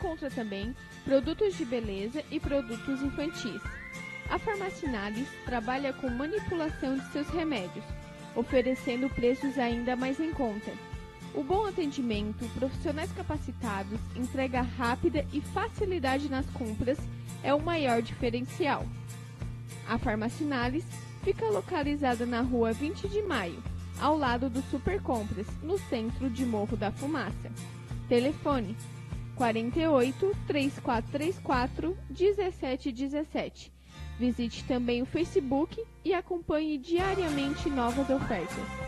encontra também produtos de beleza e produtos infantis. A Farmacinalis trabalha com manipulação de seus remédios, oferecendo preços ainda mais em conta. O bom atendimento, profissionais capacitados, entrega rápida e facilidade nas compras é o maior diferencial. A Farmacinalis fica localizada na rua 20 de Maio, ao lado do Super Compras, no centro de Morro da Fumaça. Telefone 48 3434 1717. Visite também o Facebook e acompanhe diariamente novas ofertas.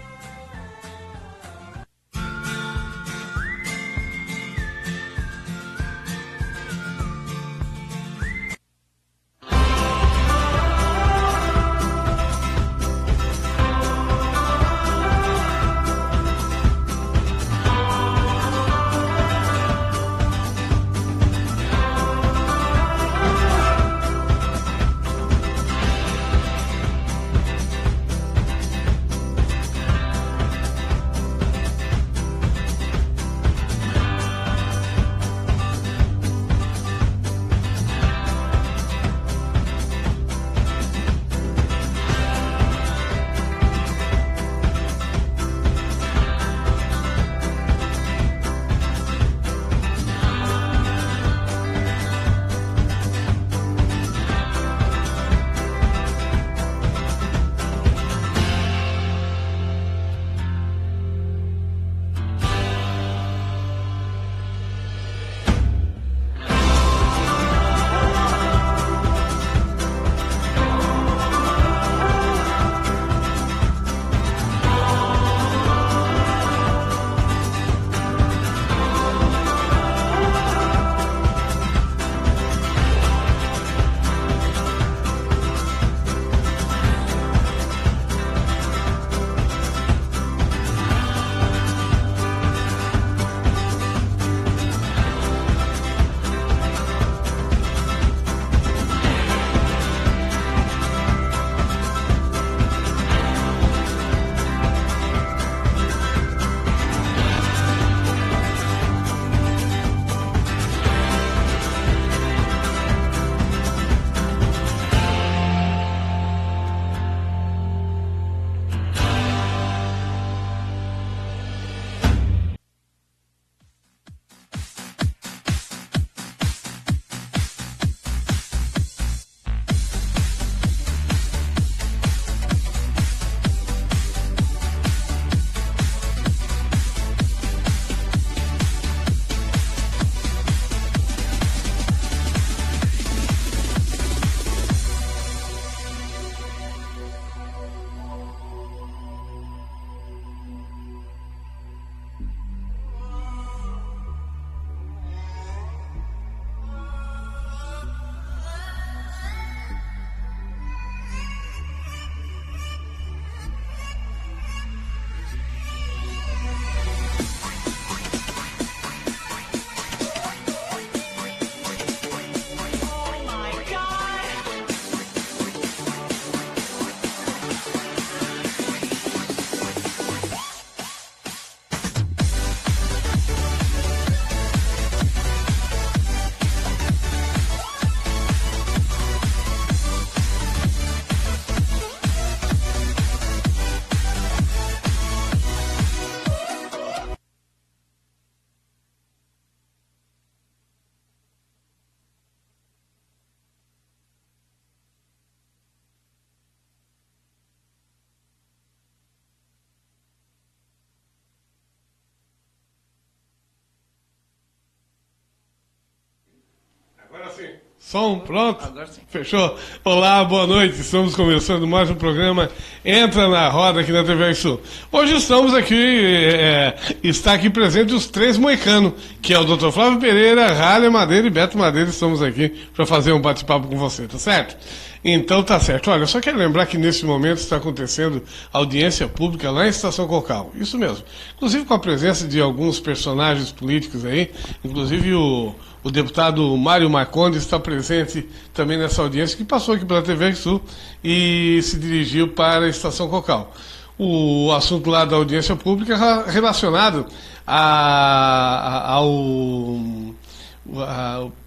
Som, pronto? Fechou? Olá, boa noite. Estamos começando mais um programa Entra na Roda aqui na TV Sul. Hoje estamos aqui, está aqui presente os três moicanos, que é o Dr. Flávio Pereira, Ralha Madeira e Beto Madeira. Estamos aqui para fazer um bate-papo com você, tá certo? Então tá certo. Olha, eu só quero lembrar que nesse momento está acontecendo audiência pública lá em Estação Cocal. Isso mesmo. Inclusive com a presença de alguns personagens políticos aí, inclusive o deputado Mário Marcondes está presente também nessa audiência, que passou aqui pela TV Sul e se dirigiu para a Estação Cocal. O assunto lá da audiência pública relacionado ao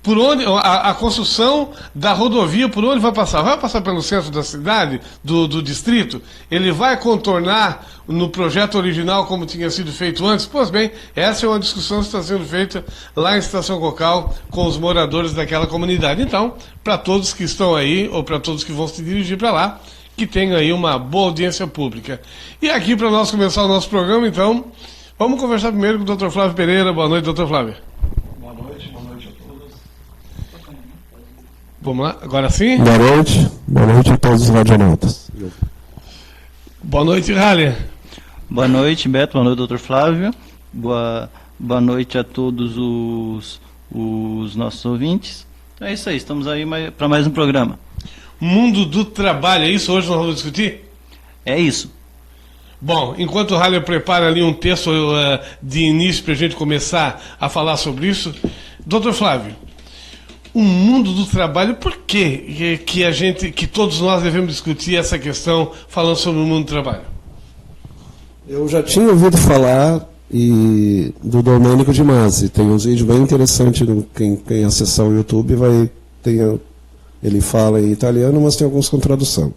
por onde a construção da rodovia, por onde vai passar? Vai passar pelo centro da cidade, do distrito? Ele vai contornar no projeto original como tinha sido feito antes? Pois bem, essa é uma discussão que está sendo feita lá em Estação Cocal com os moradores daquela comunidade. Então, para todos que estão aí, ou para todos que vão se dirigir para lá, que tenham aí uma boa audiência pública. E aqui, para nós começar o nosso programa, então, vamos conversar primeiro com o Dr. Flávio Pereira. Boa noite, Dr. Flávio. Boa noite a todos. Vamos lá, agora sim? Boa noite a todos os radionautas. Boa noite, Ralha. Boa noite, Beto. Boa noite, Dr. Flávio. Boa noite a todos os nossos ouvintes. Então é isso aí, estamos aí para mais um programa. Mundo do trabalho, é isso? Hoje nós vamos discutir? É isso. Bom, enquanto o Ralha prepara ali um texto de início para a gente começar a falar sobre isso, Dr. Flávio, o mundo do trabalho, por que todos nós devemos discutir essa questão falando sobre o mundo do trabalho? Eu já tinha ouvido falar do Domênico de Masi. Tem uns vídeos bem interessantes, quem acessar o YouTube ele fala em italiano, mas tem alguns com tradução.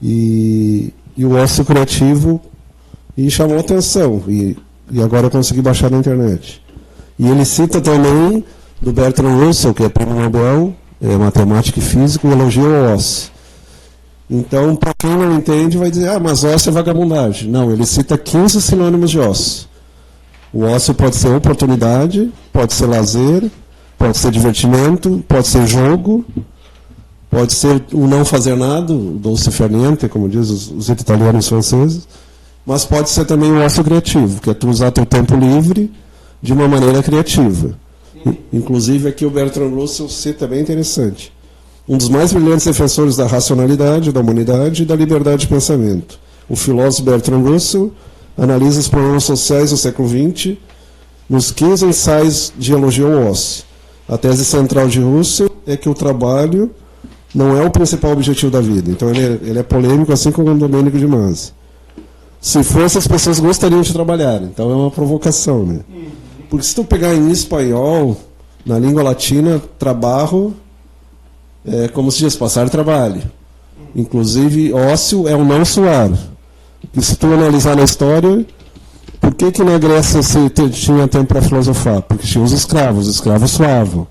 E o ócio criativo chamou a atenção, e agora eu consegui baixar na internet. E ele cita também do Bertrand Russell, que é prêmio Nobel, matemático e físico, e elogia o ócio. Então, para quem não entende, vai dizer, mas ócio é vagabundagem. Não, ele cita 15 sinônimos de ócio. O ócio pode ser oportunidade, pode ser lazer, pode ser divertimento, pode ser jogo, pode ser o não fazer nada, o dolce far niente, como diz os italianos e franceses, mas pode ser também o ócio criativo, que é tu usar teu tempo livre de uma maneira criativa. Inclusive, aqui o Bertrand Russell cita bem interessante. Um dos mais brilhantes defensores da racionalidade, da humanidade e da liberdade de pensamento. O filósofo Bertrand Russell analisa os problemas sociais do século XX nos 15 ensaios de elogio ao ócio. A tese central de Russell é que o trabalho não é o principal objetivo da vida. Então ele é polêmico, assim como o Domênico de Masi. Se fosse, as pessoas gostariam de trabalhar. Então é uma provocação, né? Porque se tu pegar em espanhol, na língua latina, trabalho é como se diz, passar trabalho. Inclusive, ócio é o não suar. E se tu analisar na história, por que na Grécia se tinha tempo para filosofar? Porque tinha os escravos suavam.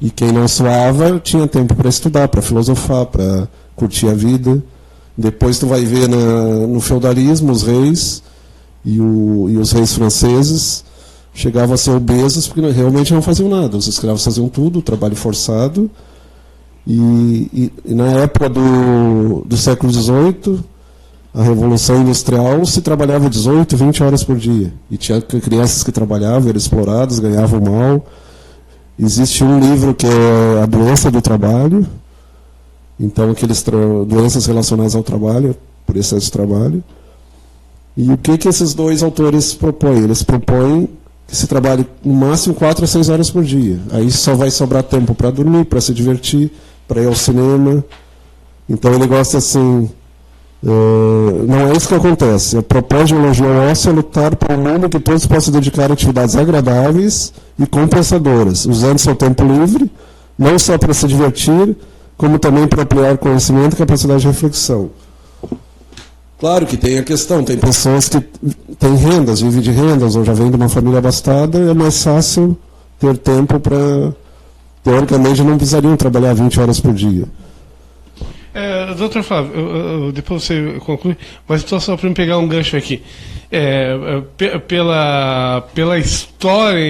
E quem não suava tinha tempo para estudar, para filosofar, para curtir a vida. Depois tu vai ver no feudalismo os reis e os reis franceses chegavam a ser obesos porque realmente não faziam nada. Os escravos faziam tudo, trabalho forçado. E na época do século XVIII, a Revolução Industrial, se trabalhava 18, 20 horas por dia. E tinha crianças que trabalhavam, eram exploradas, ganhavam mal. Existe um livro que é A Doença do Trabalho. Então, doenças relacionadas ao trabalho, por excesso de trabalho. E o que esses dois autores propõem? Eles propõem que se trabalhe no máximo 4 a 6 horas por dia. Aí só vai sobrar tempo para dormir, para se divertir, para ir ao cinema. Então ele gosta assim, não é isso que acontece. A proposta de elogio ao ócio é lutar para um mundo que todos possam dedicar a atividades agradáveis e compensadoras, usando seu tempo livre, não só para se divertir, como também para ampliar conhecimento e capacidade de reflexão. Claro que tem a questão, tem pessoas que têm rendas, vivem de rendas, ou já vêm de uma família abastada, é mais fácil ter tempo para... Teoricamente, não precisariam trabalhar 20 horas por dia. Doutor Flávio, depois você conclui, mas estou só para me pegar um gancho aqui. Pela história,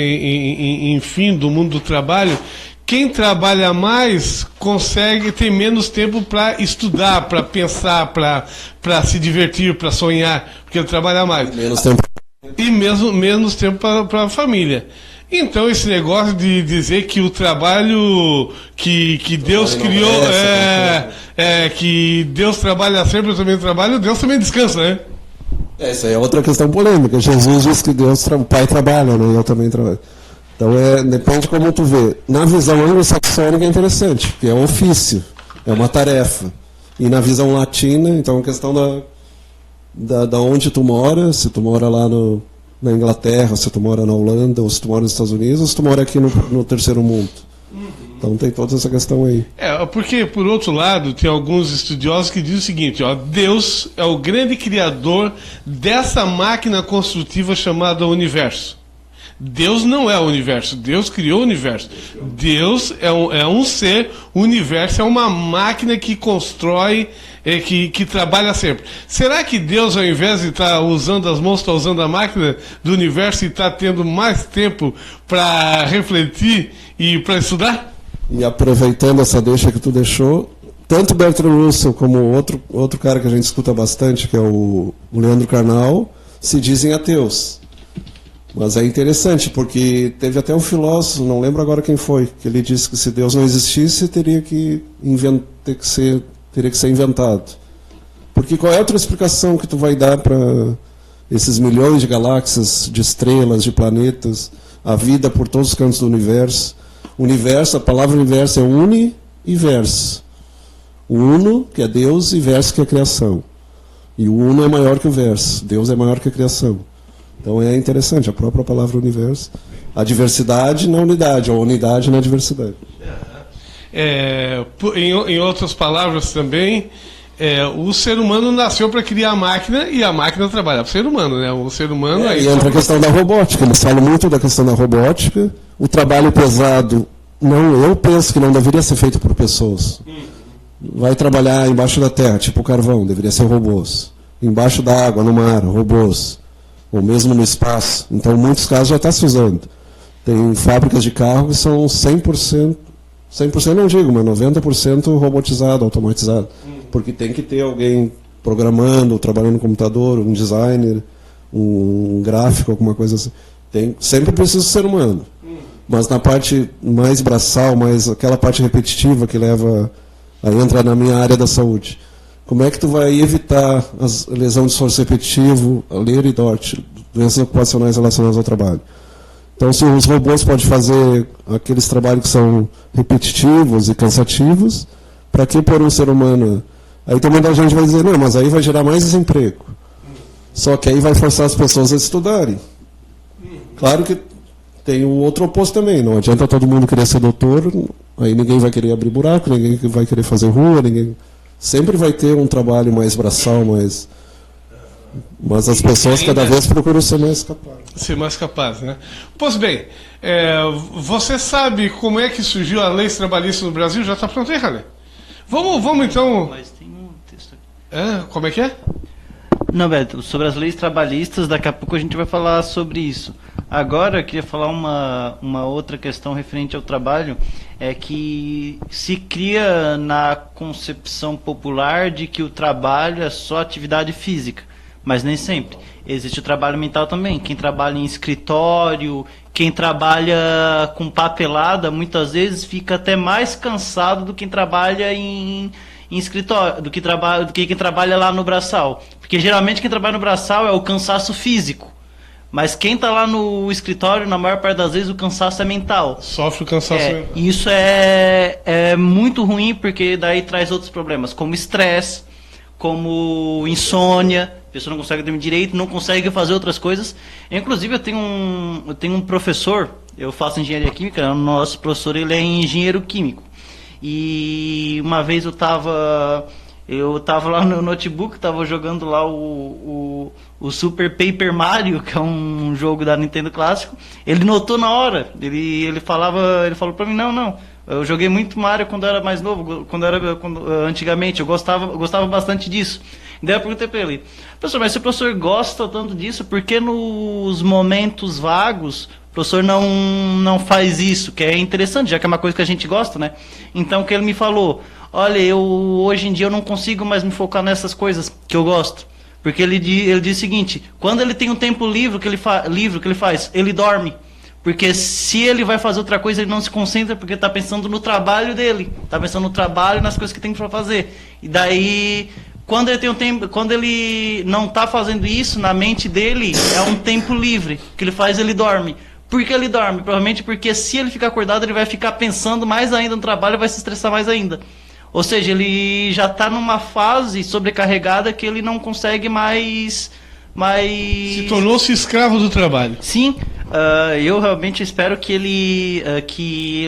enfim, do mundo do trabalho, quem trabalha mais consegue ter menos tempo para estudar, para pensar, para se divertir, para sonhar, porque ele trabalha mais. Menos tempo. E menos tempo para a família. Então, esse negócio de dizer que o trabalho que Deus criou, que Deus trabalha sempre, eu também trabalho, Deus também descansa, né? Essa é outra questão polêmica. Jesus diz que o Pai trabalha, né? Eu também trabalho. Então, depende de como tu vê. Na visão anglo-saxônica é interessante, porque é um ofício, é uma tarefa. E na visão latina, então, a questão da onde tu mora, se tu mora lá na Inglaterra, se tu mora na Holanda, ou se tu mora nos Estados Unidos, ou se tu mora aqui no terceiro mundo. Então tem toda essa questão aí. Porque, por outro lado, tem alguns estudiosos que dizem o seguinte, Deus é o grande criador dessa máquina construtiva chamada universo. Deus não é o universo, Deus criou o universo. Deus é um ser, o universo é uma máquina que constrói, que trabalha sempre. Será que Deus, ao invés de estar usando as mãos, está usando a máquina do universo e está tendo mais tempo para refletir e para estudar? E aproveitando essa deixa que tu deixou, tanto Bertrand Russell como outro cara que a gente escuta bastante, que é o Leandro Carnal, se dizem ateus. Mas é interessante, porque teve até um filósofo, não lembro agora quem foi, que ele disse que se Deus não existisse, teria que ser inventado. Porque qual é a outra explicação que tu vai dar para esses milhões de galáxias, de estrelas, de planetas, a vida por todos os cantos do universo? Universo, a palavra universo é uni e verso. O uno, que é Deus, e verso, que é a criação. E o uno é maior que o verso. Deus é maior que a criação. Então é interessante, a própria palavra universo. A diversidade na unidade, a unidade na diversidade. Em outras palavras também, o ser humano nasceu para criar a máquina e a máquina trabalha para o ser humano, né? O ser humano... E entra a questão da robótica. Eles falam muito da questão da robótica. O trabalho pesado, eu penso que não deveria ser feito por pessoas. Vai trabalhar embaixo da terra, tipo carvão, deveria ser robôs. Embaixo da água, no mar, robôs. Ou mesmo no espaço. Então, em muitos casos já está se usando. Tem fábricas de carro que são 100% não digo, mas 90% robotizado, automatizado. Porque tem que ter alguém programando, trabalhando no computador, um designer, um gráfico, alguma coisa assim. Sempre precisa do ser humano. Mas na parte mais braçal, mais aquela parte repetitiva que leva a entrar na minha área da saúde. Como é que tu vai evitar a lesão de esforço repetitivo, a Leber e Dort, doenças ocupacionais relacionadas ao trabalho? Então, se os robôs podem fazer aqueles trabalhos que são repetitivos e cansativos, para que pôr um ser humano? Aí também a gente vai dizer, não, mas aí vai gerar mais desemprego. Só que aí vai forçar as pessoas a estudarem. Claro que tem o outro oposto também, não adianta todo mundo querer ser doutor, aí ninguém vai querer abrir buraco, ninguém vai querer fazer rua, sempre vai ter um trabalho mais braçal, mas as pessoas cada vez procuram ser mais capazes. Ser mais capaz, né? Pois bem, você sabe como é que surgiu a lei trabalhista no Brasil? Já está pronto aí, Rane? Vamos então... Mas tem um texto aqui. Como é que é? Não, Beto, sobre as leis trabalhistas, daqui a pouco a gente vai falar sobre isso. Agora eu queria falar uma outra questão referente ao trabalho, é que se cria na concepção popular de que o trabalho é só atividade física, mas nem sempre. Existe o trabalho mental também. Quem trabalha em escritório, quem trabalha com papelada, muitas vezes fica até mais cansado do que quem trabalha em escritório, do que quem trabalha lá no braçal. Porque geralmente quem trabalha no braçal é o cansaço físico. Mas quem está lá no escritório, na maior parte das vezes, o cansaço é mental. Sofre o cansaço mental. E isso é muito ruim, porque daí traz outros problemas, como estresse, como insônia, a pessoa não consegue dormir direito, não consegue fazer outras coisas. Inclusive, eu tenho um professor, eu faço engenharia química, o nosso professor ele é engenheiro químico. E uma vez eu estava lá no notebook, estava jogando lá o Super Paper Mario, que é um jogo da Nintendo clássico. Ele notou na hora, ele falou pra mim, não, eu joguei muito Mario quando eu era mais novo, antigamente, eu gostava bastante disso. Daí eu perguntei pra ele, professor, mas se o professor gosta tanto disso, por que nos momentos vagos o professor não faz isso? Que é interessante, já que é uma coisa que a gente gosta, né? Então o que ele me falou, olha, hoje em dia eu não consigo mais me focar nessas coisas que eu gosto. Porque ele diz o seguinte, quando ele tem um tempo livre, que ele faz, ele dorme. Porque se ele vai fazer outra coisa, ele não se concentra, porque está pensando no trabalho dele. Está pensando no trabalho e nas coisas que tem para fazer. E daí, quando ele tem um tempo, quando ele não está fazendo isso, na mente dele, é um tempo livre. O que ele faz, ele dorme. Por que ele dorme? Provavelmente porque se ele ficar acordado, ele vai ficar pensando mais ainda no trabalho e vai se estressar mais ainda. Ou seja, ele já está numa fase sobrecarregada que ele não consegue mais Se tornou-se escravo do trabalho. Sim, eu realmente espero que ele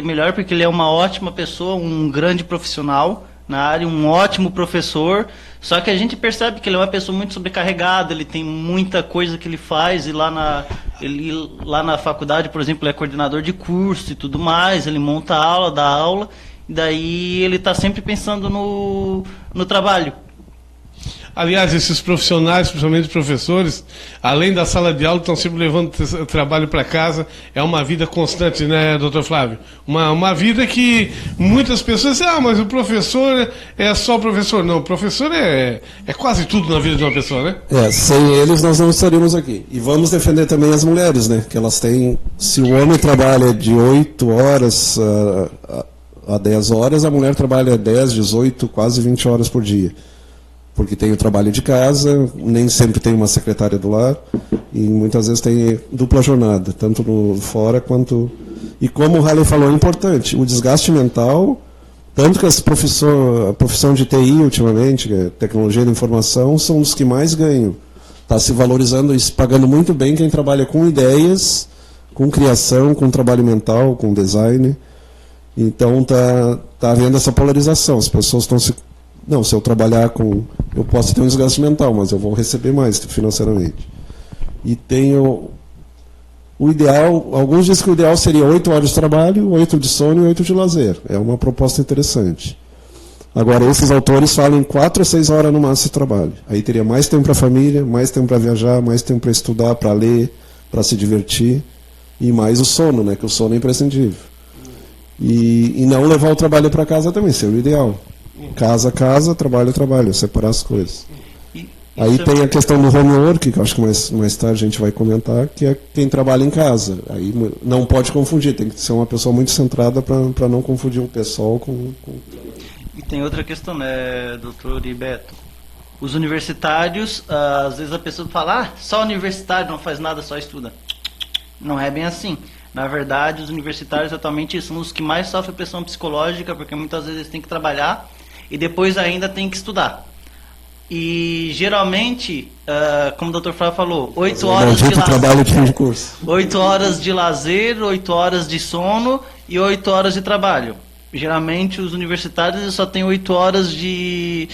melhore, porque ele é uma ótima pessoa, um grande profissional na área, um ótimo professor. Só que a gente percebe que ele é uma pessoa muito sobrecarregada, ele tem muita coisa que ele faz, e lá na faculdade, por exemplo, ele é coordenador de curso e tudo mais, ele monta a aula, dá aula, e daí ele está sempre pensando no trabalho. Aliás, esses profissionais, principalmente professores, além da sala de aula, estão sempre levando trabalho para casa. É uma vida constante, né, doutor Flávio? Uma vida que muitas pessoas dizem, mas o professor é só professor. Não, o professor é quase tudo na vida de uma pessoa, né? Sem eles nós não estaríamos aqui. E vamos defender também as mulheres, né? Que elas têm, se o homem trabalha de 8 horas a 10 horas, a mulher trabalha 10, 18, quase 20 horas por dia. Porque tem o trabalho de casa, nem sempre tem uma secretária do lar, e muitas vezes tem dupla jornada, tanto no fora quanto... E como o Halley falou, é importante, o desgaste mental, tanto que a profissão de TI ultimamente, que é tecnologia da informação, são os que mais ganham. Está se valorizando e se pagando muito bem quem trabalha com ideias, com criação, com trabalho mental, com design. Então está havendo essa polarização, as pessoas estão se... Não, se eu trabalhar com... Eu posso ter um desgaste mental, mas eu vou receber mais financeiramente. E tenho... O ideal... Alguns dizem que o ideal seria 8 horas de trabalho, 8 de sono e 8 de lazer. É uma proposta interessante. Agora, esses autores falam em 4 a 6 horas no máximo de trabalho. Aí teria mais tempo para a família, mais tempo para viajar, mais tempo para estudar, para ler, para se divertir. E mais o sono, né? Que o sono é imprescindível. E não levar o trabalho para casa também, seria o ideal. Casa, trabalho, separar as coisas. Aí tem a questão do homework, que eu acho que mais tarde a gente vai comentar, que é quem trabalha em casa. Aí não pode confundir, tem que ser uma pessoa muito centrada para não confundir o pessoal com... E tem outra questão, né, doutor e Beto? Os universitários, às vezes a pessoa fala, só universitário não faz nada, só estuda. Não é bem assim. Na verdade, os universitários atualmente são os que mais sofrem pressão psicológica, porque muitas vezes eles têm que trabalhar e depois ainda tem que estudar. E geralmente, como o Dr. Flávio falou, 8 horas de lazer, 8 horas de lazer, 8 horas de sono e 8 horas de trabalho. Geralmente os universitários só têm 8 horas de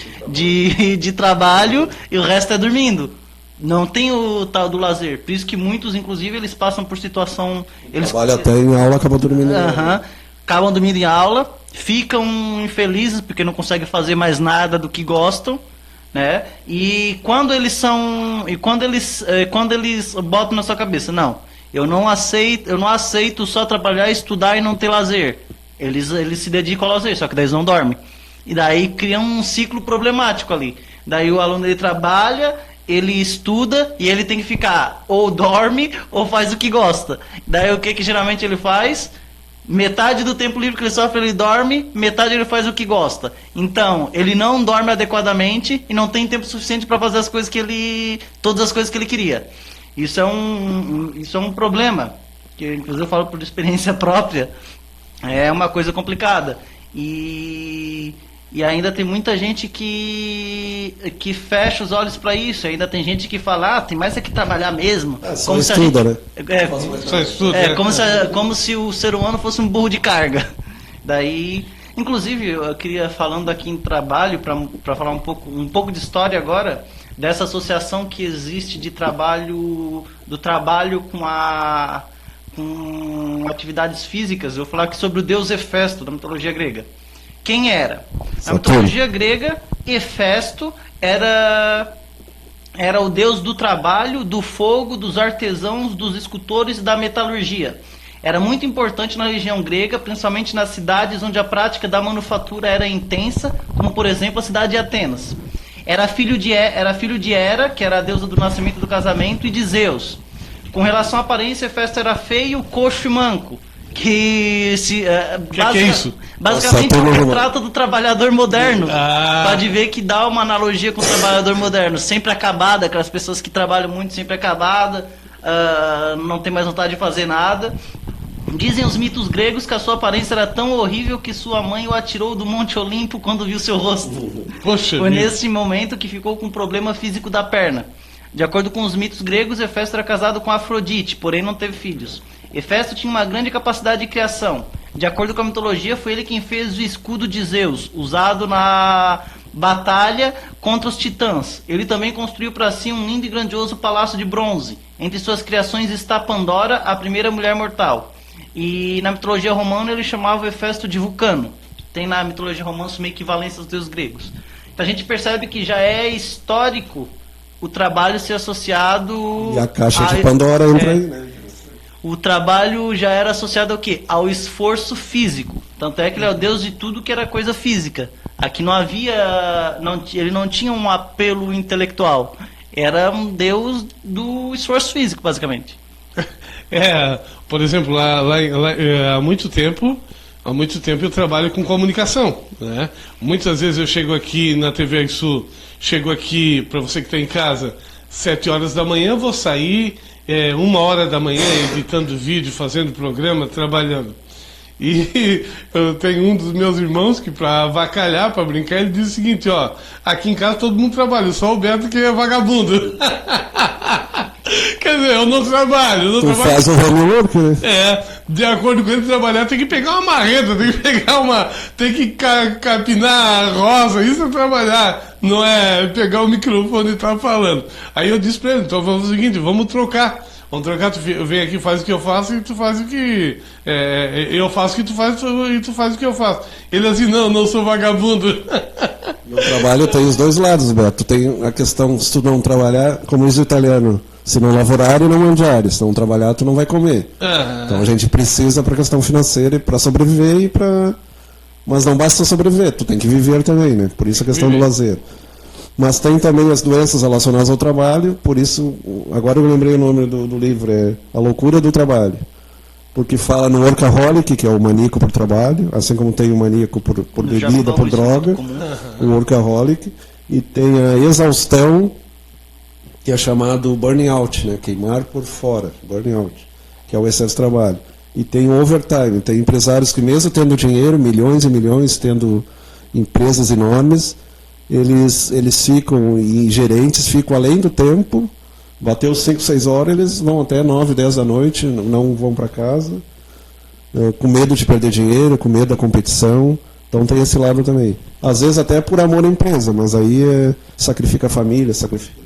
trabalho e o resto é dormindo. Não tem o tal do lazer. Por isso que muitos, inclusive, eles passam por situação... Eles trabalham até em aula, acabam dormindo em aula. Acabam dormindo em aula, ficam infelizes porque não conseguem fazer mais nada do que gostam, né? E quando eles botam na sua cabeça, não, eu não aceito só trabalhar, estudar e não ter lazer. Eles se dedicam ao lazer, só que daí eles não dormem. E daí cria um ciclo problemático ali. Daí o aluno ele trabalha, ele estuda e ele tem que ficar ou dorme ou faz o que gosta. Daí o que geralmente ele faz? Metade do tempo livre que ele sofre ele dorme, metade ele faz o que gosta. Então, ele não dorme adequadamente e não tem tempo suficiente para fazer todas as coisas que ele queria. Isso é um problema, que inclusive eu falo por experiência própria. É uma coisa complicada. E ainda tem muita gente que fecha os olhos para isso. Ainda tem gente que fala, tem mais é que trabalhar mesmo. Só estuda, né? Como se o ser humano fosse um burro de carga. Daí, inclusive, eu queria, falando aqui em trabalho, para falar um pouco de história agora, dessa associação que existe do trabalho com atividades físicas. Eu vou falar aqui sobre o deus Hefesto, da mitologia grega. Quem era? Na mitologia grega, Hefesto era o deus do trabalho, do fogo, dos artesãos, dos escultores e da metalurgia. Era muito importante na região grega, principalmente nas cidades onde a prática da manufatura era intensa, como por exemplo a cidade de Atenas. Era filho de Hera, que era a deusa do nascimento e do casamento, e de Zeus. Com relação à aparência, Hefesto era feio, coxo e manco. Que é isso? Basicamente é um retrato do trabalhador moderno. Pode ver que dá uma analogia com o trabalhador moderno. Sempre acabada, aquelas pessoas que trabalham muito sempre acabada, não tem mais vontade de fazer nada. Dizem os mitos gregos que a sua aparência era tão horrível que sua mãe o atirou do Monte Olimpo quando viu seu rosto. Foi nesse momento que ficou com um problema físico da perna. De acordo com os mitos gregos, Hefesto era casado com Afrodite, porém não teve filhos. Hefesto tinha uma grande capacidade de criação. De acordo com a mitologia, foi ele quem fez o escudo de Zeus, usado na batalha contra os titãs. Ele também construiu para si um lindo e grandioso palácio de bronze. Entre suas criações está Pandora, a primeira mulher mortal. E na mitologia romana ele chamava Hefesto de Vulcano. Tem na mitologia romana uma equivalência aos deuses gregos. Então a gente percebe que já é histórico o trabalho ser associado... E a caixa de Pandora entra aí, né? O trabalho já era associado ao quê? Ao esforço físico. Tanto é que ele é o deus de tudo que era coisa física. Aqui não havia... ele não tinha um apelo intelectual. Era um deus do esforço físico, basicamente. Por exemplo, há muito tempo eu trabalho com comunicação, né? Muitas vezes eu chego aqui na TV Sul, chego aqui, para você que está em casa, 7 horas da manhã, vou sair 1 hora da manhã editando vídeo, fazendo programa, trabalhando. E eu tenho um dos meus irmãos que, para avacalhar, para brincar, ele diz o seguinte, ó, aqui em casa todo mundo trabalha, só o Beto que é vagabundo. Quer dizer, eu não trabalho. Tu faz o homework, né? De acordo com ele trabalhar, tem que pegar uma marreta, tem que capinar a roça, isso é trabalhar, não é pegar o microfone e estar falando. Aí eu disse pra ele, então vamos fazer o seguinte, vamos trocar, tu vem aqui, faz o que eu faço e tu faz o que... eu faço o que tu faz e tu faz o que eu faço. Ele assim, não sou vagabundo. No trabalho tem os dois lados, Beto. Tem a questão, se tu não trabalhar, como diz o italiano, se não lavorare, não mangiare. Se não trabalhar, tu não vai comer. Então a gente precisa para a questão financeira para sobreviver mas não basta sobreviver, tu tem que viver também, né? Por isso a questão do lazer. Mas tem também as doenças relacionadas ao trabalho, por isso, agora eu lembrei o nome do livro, é A Loucura do Trabalho. Porque fala no workaholic, que é o maníaco por trabalho, assim como tem o maníaco por bebida, por droga, o workaholic, e tem a exaustão, que é chamado burning out, né? Queimar por fora, burning out, que é o excesso de trabalho. E tem o overtime, tem empresários que mesmo tendo dinheiro, milhões e milhões, tendo empresas enormes, eles ficam, e gerentes ficam além do tempo. Bateu 5, 6 horas, eles vão até 9, 10 da noite, não vão para casa, com medo de perder dinheiro, com medo da competição. Então tem esse lado também. Às vezes até por amor à empresa, mas aí sacrifica a família, sacrifica...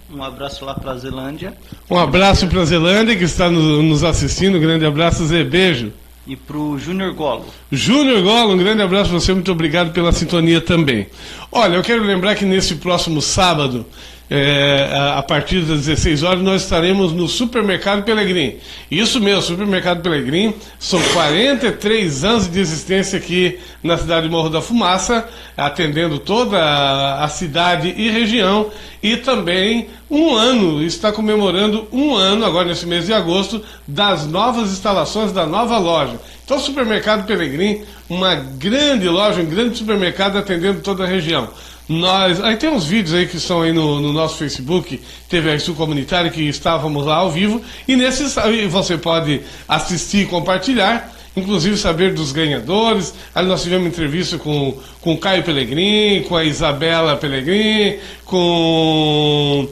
Um abraço lá para a Zelândia. Um abraço para a Zelândia, que está nos assistindo. Um grande abraço, Zé, beijo. E para o Júnior Golo. Júnior Golo, um grande abraço para você, muito obrigado pela sintonia também. Olha, eu quero lembrar que nesse próximo sábado, a partir das 16 horas, nós estaremos no Supermercado Pelegrim. Isso mesmo, Supermercado Pelegrim, são 43 anos de existência aqui na cidade de Morro da Fumaça, atendendo toda a cidade e região, e também está comemorando 1 ano, agora nesse mês de agosto, das novas instalações da nova loja. Então, o Supermercado Pelegrim, uma grande loja, um grande supermercado atendendo toda a região. Aí tem uns vídeos aí que estão aí no nosso Facebook, TV Sul Comunitário, que estávamos lá ao vivo, e você pode assistir e compartilhar, inclusive saber dos ganhadores. Aí nós tivemos entrevista com o Caio Pelegrim, com a Isabela Pelegrim, com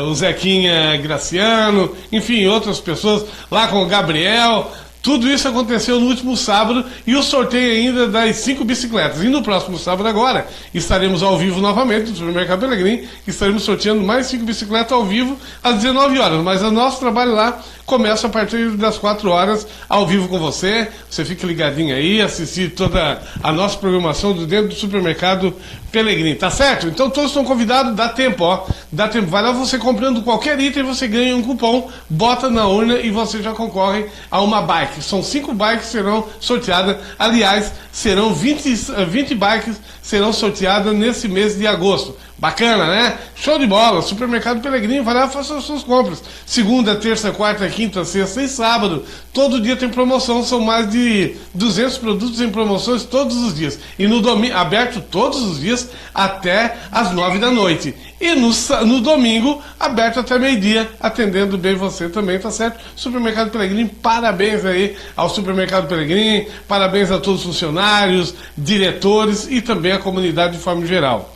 o Zequinha Graciano, enfim, outras pessoas, lá com o Gabriel. Tudo isso aconteceu no último sábado e o sorteio ainda das 5 bicicletas. E no próximo sábado agora estaremos ao vivo novamente no Supermercado Pelegrim. Estaremos sorteando mais 5 bicicletas ao vivo às 19 horas. Mas o nosso trabalho lá começa a partir das 4 horas ao vivo com você. Você fica ligadinho aí, assistir toda a nossa programação dentro do Supermercado Pelegrim. Tá certo? Então todos estão convidados, dá tempo, ó. Dá tempo. Vai lá, você comprando qualquer item, você ganha um cupom, bota na urna e você já concorre a uma bike. São 5 bikes que serão sorteadas. Aliás, serão 20 bikes serão sorteadas nesse mês de agosto. Bacana, né? Show de bola. Supermercado Pelegrim, vai lá e faça as suas compras. Segunda, terça, quarta, quinta, sexta e sábado. Todo dia tem promoção. São mais de 200 produtos em promoções todos os dias. E no domingo, aberto todos os dias até as 9 da noite. E no domingo, aberto até meio-dia, atendendo bem você também, tá certo? Supermercado Pelegrim, parabéns aí ao Supermercado Pelegrim, parabéns a todos os funcionários, diretores e também a comunidade de forma geral.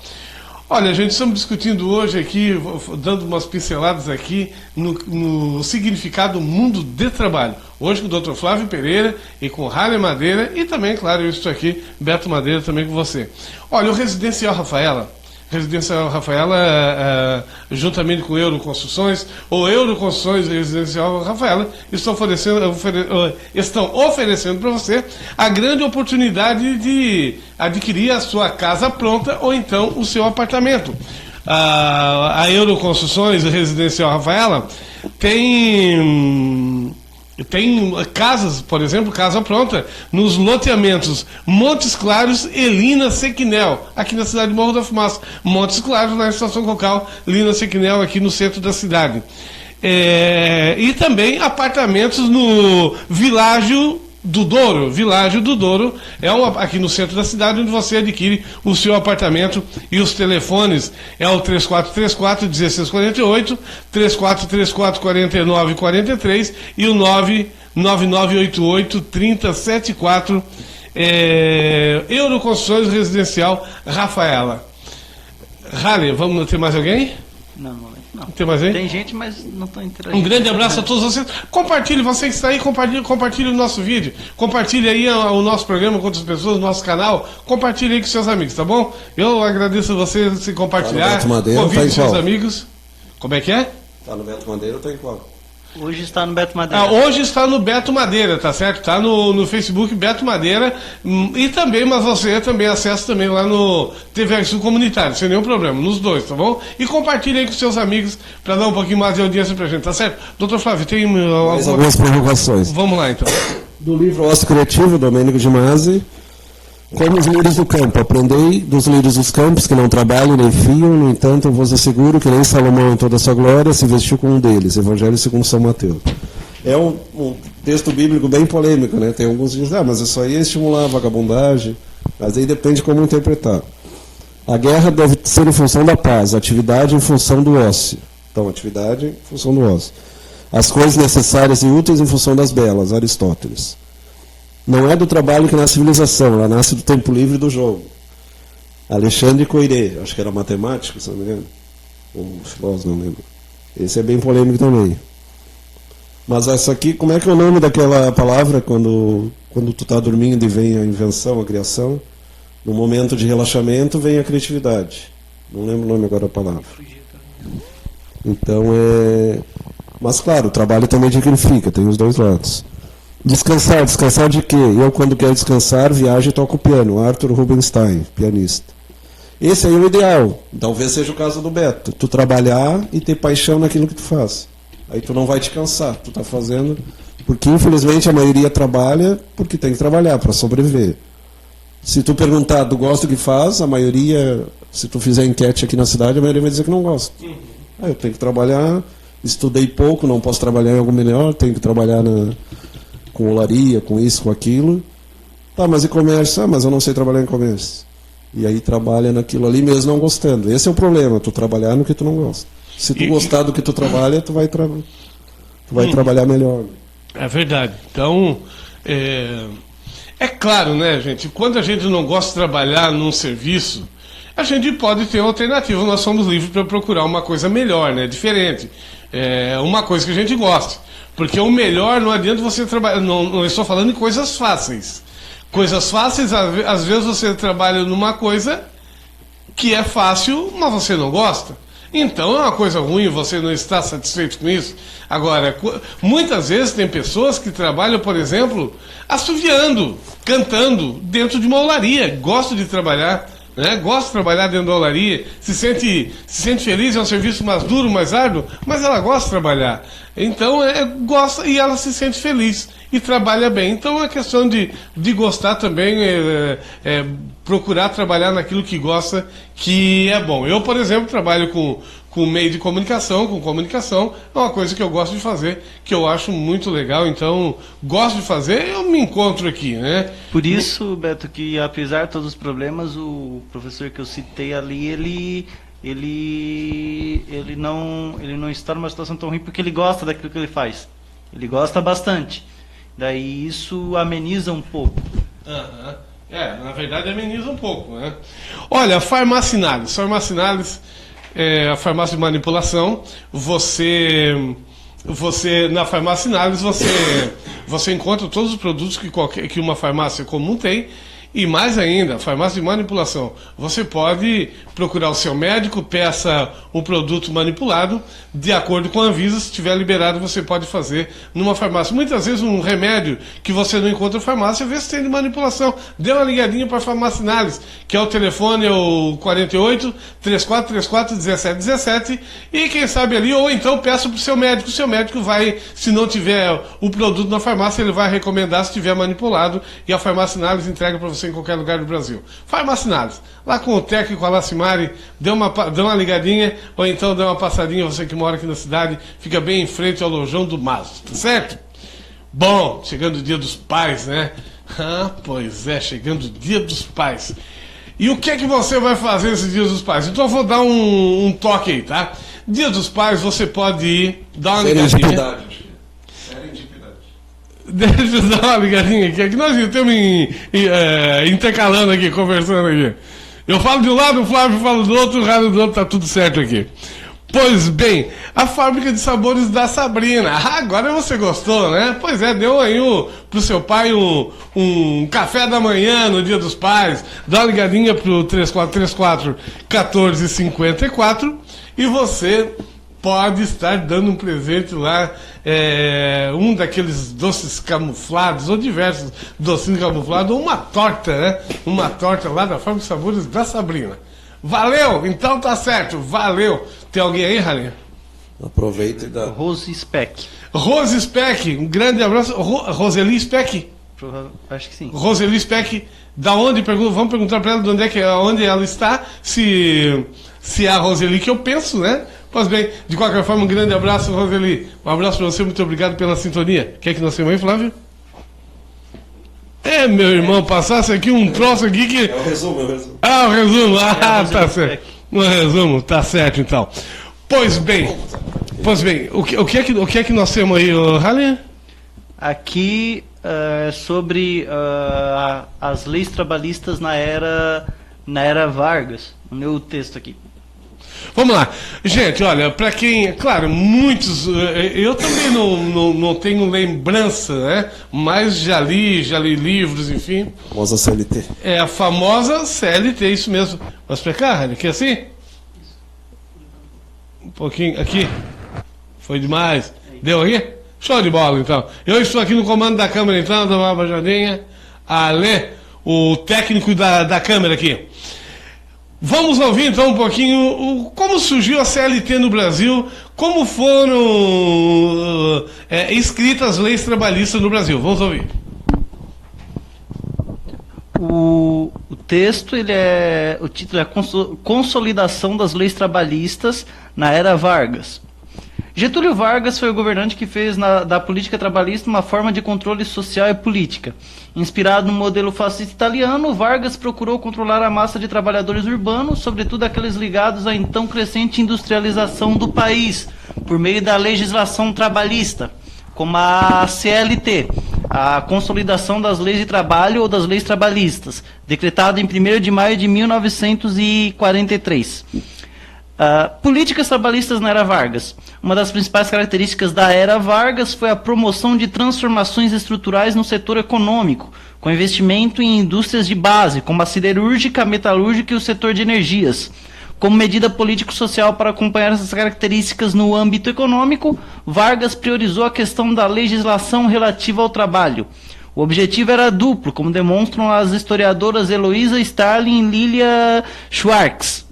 Olha, gente, estamos discutindo hoje aqui, dando umas pinceladas aqui no significado do mundo de trabalho. Hoje com o Dr. Flávio Pereira e com Harley Madeira e também, claro, eu estou aqui, Beto Madeira, também com você. Olha, o Residencial Rafaela, juntamente com Euroconstruções, ou Euroconstruções e Residencial Rafaela, estão oferecendo para você a grande oportunidade de adquirir a sua casa pronta ou então o seu apartamento. A Euroconstruções e Residencial Rafaela tem casas, por exemplo, casa pronta, nos loteamentos Montes Claros e Lina Sequinel, aqui na cidade de Morro da Fumaça. Montes Claros, na estação Cocal, Lina Sequinel, aqui no centro da cidade. E também apartamentos no Világio do Douro. Világio do Douro é aqui no centro da cidade, onde você adquire o seu apartamento. E os telefones é o 3434-1648, 3434-4943 e o 99988-3074. Euroconstruções Residencial Rafaela. Rale, vamos ter mais alguém? Não. Tem mais aí? Tem gente, mas não estou interagindo. Um grande abraço a todos vocês. Compartilhe, você que está aí, compartilhe o nosso vídeo. Compartilhe aí o nosso programa com outras pessoas, o nosso canal. Compartilhe aí com seus amigos, tá bom? Eu agradeço a você se compartilhar. Convide seus amigos. Como é que é? Tá no Beto Madeira ou tá em qual? Hoje está no Beto Madeira. Hoje está no Beto Madeira, tá certo? Está no Facebook Beto Madeira. E também, mas você também acessa também lá no TV Sul Comunitário, sem nenhum problema, nos dois, tá bom? E compartilhe aí com seus amigos para dar um pouquinho mais de audiência pra gente, tá certo? Doutor Flávio, tem algumas provocações. Vamos lá, então. Do livro Ócio Criativo, Domênico de Masi. Como os lírios do campo, aprendei dos lírios dos campos, que não trabalham nem fiam, no entanto, eu vos asseguro que nem Salomão em toda a sua glória se vestiu com um deles. Evangelho segundo São Mateus. É um texto bíblico bem polêmico, né? Tem alguns que dizem, mas isso aí é estimular a vagabundagem, mas aí depende como interpretar. A guerra deve ser em função da paz, a atividade em função do ócio. Então, atividade em função do ócio. As coisas necessárias e úteis em função das belas, Aristóteles. Não é do trabalho que nasce a civilização, ela nasce do tempo livre do jogo. Alexandre Coiré, acho que era matemático, se não me engano. Ou filósofo, não lembro. Esse é bem polêmico também. Mas essa aqui, como é que é o nome daquela palavra quando tu está dormindo e vem a invenção, a criação? No momento de relaxamento vem a criatividade. Não lembro o nome agora da palavra. Então Mas claro, o trabalho também dignifica, tem os dois lados. Descansar de quê? Eu, quando quero descansar, viajo e toco piano. Arthur Rubinstein, pianista. Esse aí é o ideal. Talvez seja o caso do Beto. Tu trabalhar e ter paixão naquilo que tu faz. Aí tu não vai te cansar. Tu tá fazendo... Porque, infelizmente, a maioria trabalha porque tem que trabalhar para sobreviver. Se tu perguntar, tu gosta do que faz, a maioria, se tu fizer enquete aqui na cidade, a maioria vai dizer que não gosta. Eu tenho que trabalhar, estudei pouco, não posso trabalhar em algo melhor, tenho que trabalhar com olaria, com isso, com aquilo. Tá, mas e comércio? Mas eu não sei trabalhar em comércio. E aí trabalha naquilo ali mesmo não gostando. Esse é o problema, tu trabalhar no que tu não gosta. Se tu gostar do que tu trabalha, tu vai trabalhar melhor. É verdade. Então, é claro, né, gente? Quando a gente não gosta de trabalhar num serviço, a gente pode ter uma alternativa. Nós somos livres para procurar uma coisa melhor, né? Diferente. Uma coisa que a gente gosta. Porque o melhor não adianta você trabalhar. Não estou falando de coisas fáceis. Coisas fáceis, às vezes você trabalha numa coisa que é fácil, mas você não gosta. Então é uma coisa ruim, você não está satisfeito com isso. Agora, muitas vezes tem pessoas que trabalham, por exemplo, assoviando, cantando dentro de uma olaria. Gostam de trabalhar, né? Gosta de trabalhar dentro da olaria, se sente feliz, é um serviço mais duro, mais árduo, mas ela gosta de trabalhar. Então, gosta e ela se sente feliz e trabalha bem. Então, é questão de gostar também, procurar trabalhar naquilo que gosta, que é bom. Eu, por exemplo, trabalho com meio de comunicação, com comunicação, é uma coisa que eu gosto de fazer, que eu acho muito legal, então, gosto de fazer, eu me encontro aqui, né? Por isso, Beto, que apesar de todos os problemas, o professor que eu citei ali, ele não está numa situação tão ruim porque ele gosta daquilo que ele faz. Ele gosta bastante. Daí isso ameniza um pouco. Na verdade ameniza um pouco, né? Olha, a Farmacinales. Farmacinales é a farmácia de manipulação. Você na Farmacinales, você encontra todos os produtos que uma farmácia comum tem. E mais ainda, farmácia de manipulação. Você pode procurar o seu médico, peça o produto manipulado, de acordo com a Anvisa, se estiver liberado, você pode fazer numa farmácia. Muitas vezes um remédio que você não encontra na farmácia, vê se tem de manipulação. Dê uma ligadinha para a Farmacinales, que é o telefone, é o 48-3434-1717, e quem sabe ali, ou então peça para o seu médico. O seu médico vai, se não tiver o produto na farmácia, ele vai recomendar se tiver manipulado, e a Farmacinales entrega para você em qualquer lugar do Brasil. Farmacinales, lá com o técnico Alacimari, dê uma ligadinha, ou então dê uma passadinha, você que mora aqui na cidade, fica bem em frente ao Lojão do Mazo, tá certo? Bom, chegando o Dia dos Pais, né? Pois é, chegando o Dia dos Pais. E o que é que você vai fazer esse Dia dos Pais? Então eu vou dar um toque aí, tá? Dia dos Pais, você pode ir, dar uma ligadinha. Deixa eu dar uma ligadinha aqui, que nós estamos intercalando aqui, conversando aqui. Eu falo de um lado, o Flávio fala do outro, o rádio do outro, tá tudo certo aqui. Pois bem, a fábrica de sabores da Sabrina. Agora você gostou, né? Pois é, deu aí pro seu pai um café da manhã no Dia dos Pais. Dá uma ligadinha pro 3434-1454 e você pode estar dando um presente lá, um daqueles doces camuflados, ou diversos docinhos camuflados, ou uma torta, né? Uma torta lá da Fábrica de Sabores da Sabrina. Valeu? Então tá certo, valeu. Tem alguém aí, Ralinha? Aproveita e dá. Rose Speck. Rose Speck, um grande abraço. Roseli Speck? Acho que sim. Roseli Speck, da onde? Vamos perguntar para ela de onde ela está, se é a Roseli que eu penso, né? Pois bem, de qualquer forma, um grande abraço, Roseli. Um abraço para você, muito obrigado pela sintonia. Quer que nós temos aí, Flávio? Meu irmão, passasse aqui um troço aqui que... É o resumo, o resumo. Tá certo. No resumo, tá certo então. Pois bem, o que é que nós temos aí, Rally? Aqui sobre as leis trabalhistas na era Vargas. O meu texto aqui. Vamos lá. Gente, olha, para quem... Claro, muitos... Eu também não tenho lembrança, né? Mas já li livros, enfim. A famosa CLT. É a famosa CLT, isso mesmo. Mas pra cá, aqui assim? Um pouquinho, aqui. Foi demais. Deu aqui? Show de bola, então. Eu estou aqui no comando da câmera, então, dá uma abajadinha. Ale, o técnico da câmera aqui. Vamos ouvir então um pouquinho como surgiu a CLT no Brasil, como foram escritas as leis trabalhistas no Brasil. Vamos ouvir. O texto, o título é Consolidação das Leis Trabalhistas na Era Vargas. Getúlio Vargas foi o governante que fez da política trabalhista uma forma de controle social e política. Inspirado no modelo fascista italiano, Vargas procurou controlar a massa de trabalhadores urbanos, sobretudo aqueles ligados à então crescente industrialização do país, por meio da legislação trabalhista, como a CLT, a Consolidação das Leis de Trabalho ou das Leis Trabalhistas, decretada em 1º de maio de 1943. Políticas trabalhistas na Era Vargas. Uma das principais características da Era Vargas foi a promoção de transformações estruturais no setor econômico, com investimento em indústrias de base, como a siderúrgica, a metalúrgica e o setor de energias. Como medida político-social para acompanhar essas características no âmbito econômico, Vargas priorizou a questão da legislação relativa ao trabalho. O objetivo era duplo, como demonstram as historiadoras Heloísa Starling e Lilia Schwartz.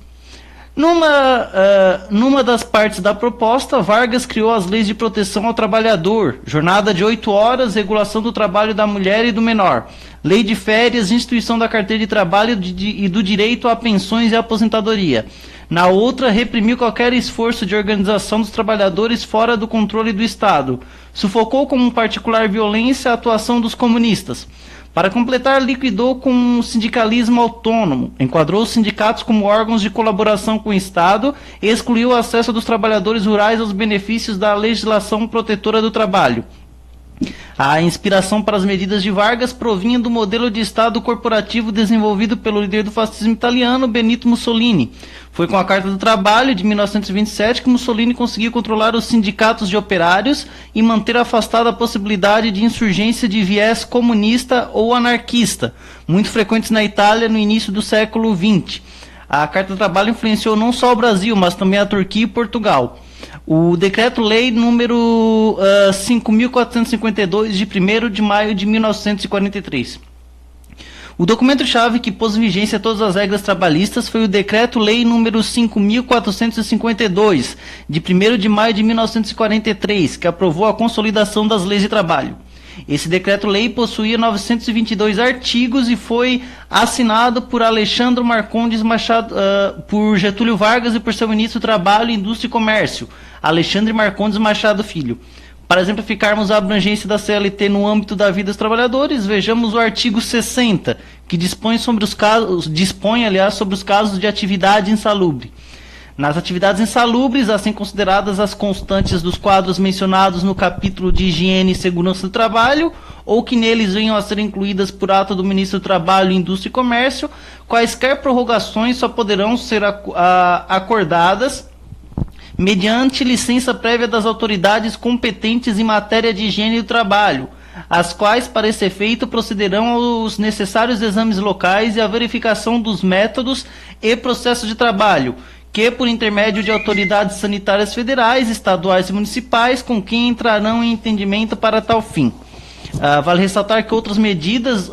Numa das partes da proposta, Vargas criou as leis de proteção ao trabalhador, jornada de 8 horas, regulação do trabalho da mulher e do menor, lei de férias, instituição da carteira de trabalho e do direito a pensões e aposentadoria. Na outra, reprimiu qualquer esforço de organização dos trabalhadores fora do controle do Estado. Sufocou com particular violência a atuação dos comunistas. Para completar, liquidou com o sindicalismo autônomo, enquadrou os sindicatos como órgãos de colaboração com o Estado e excluiu o acesso dos trabalhadores rurais aos benefícios da legislação protetora do trabalho. A inspiração para as medidas de Vargas provinha do modelo de Estado corporativo desenvolvido pelo líder do fascismo italiano, Benito Mussolini. Foi com a Carta do Trabalho, de 1927, que Mussolini conseguiu controlar os sindicatos de operários e manter afastada a possibilidade de insurgência de viés comunista ou anarquista, muito frequentes na Itália no início do século XX. A Carta do Trabalho influenciou não só o Brasil, mas também a Turquia e Portugal. O Decreto-Lei número 5.452, de 1º de maio de 1943. O documento-chave que pôs em vigência todas as regras trabalhistas foi o Decreto-Lei número 5.452, de 1º de maio de 1943, que aprovou a consolidação das leis de trabalho. Esse decreto-lei possuía 922 artigos e foi assinado por Alexandre Marcondes Machado, por Getúlio Vargas e por seu ministro do Trabalho, Indústria e Comércio, Alexandre Marcondes Machado Filho. Para exemplificarmos a abrangência da CLT no âmbito da vida dos trabalhadores, vejamos o artigo 60, que dispõe sobre os casos de atividade insalubre. Nas atividades insalubres, assim consideradas as constantes dos quadros mencionados no capítulo de Higiene e Segurança do Trabalho, ou que neles venham a ser incluídas por ato do Ministro do Trabalho, Indústria e Comércio, quaisquer prorrogações só poderão ser acordadas mediante licença prévia das autoridades competentes em matéria de higiene do trabalho, as quais, para esse efeito, procederão aos necessários exames locais e à verificação dos métodos e processos de trabalho, que, por intermédio de autoridades sanitárias federais, estaduais e municipais, com quem entrarão em entendimento para tal fim. Vale ressaltar que outras medidas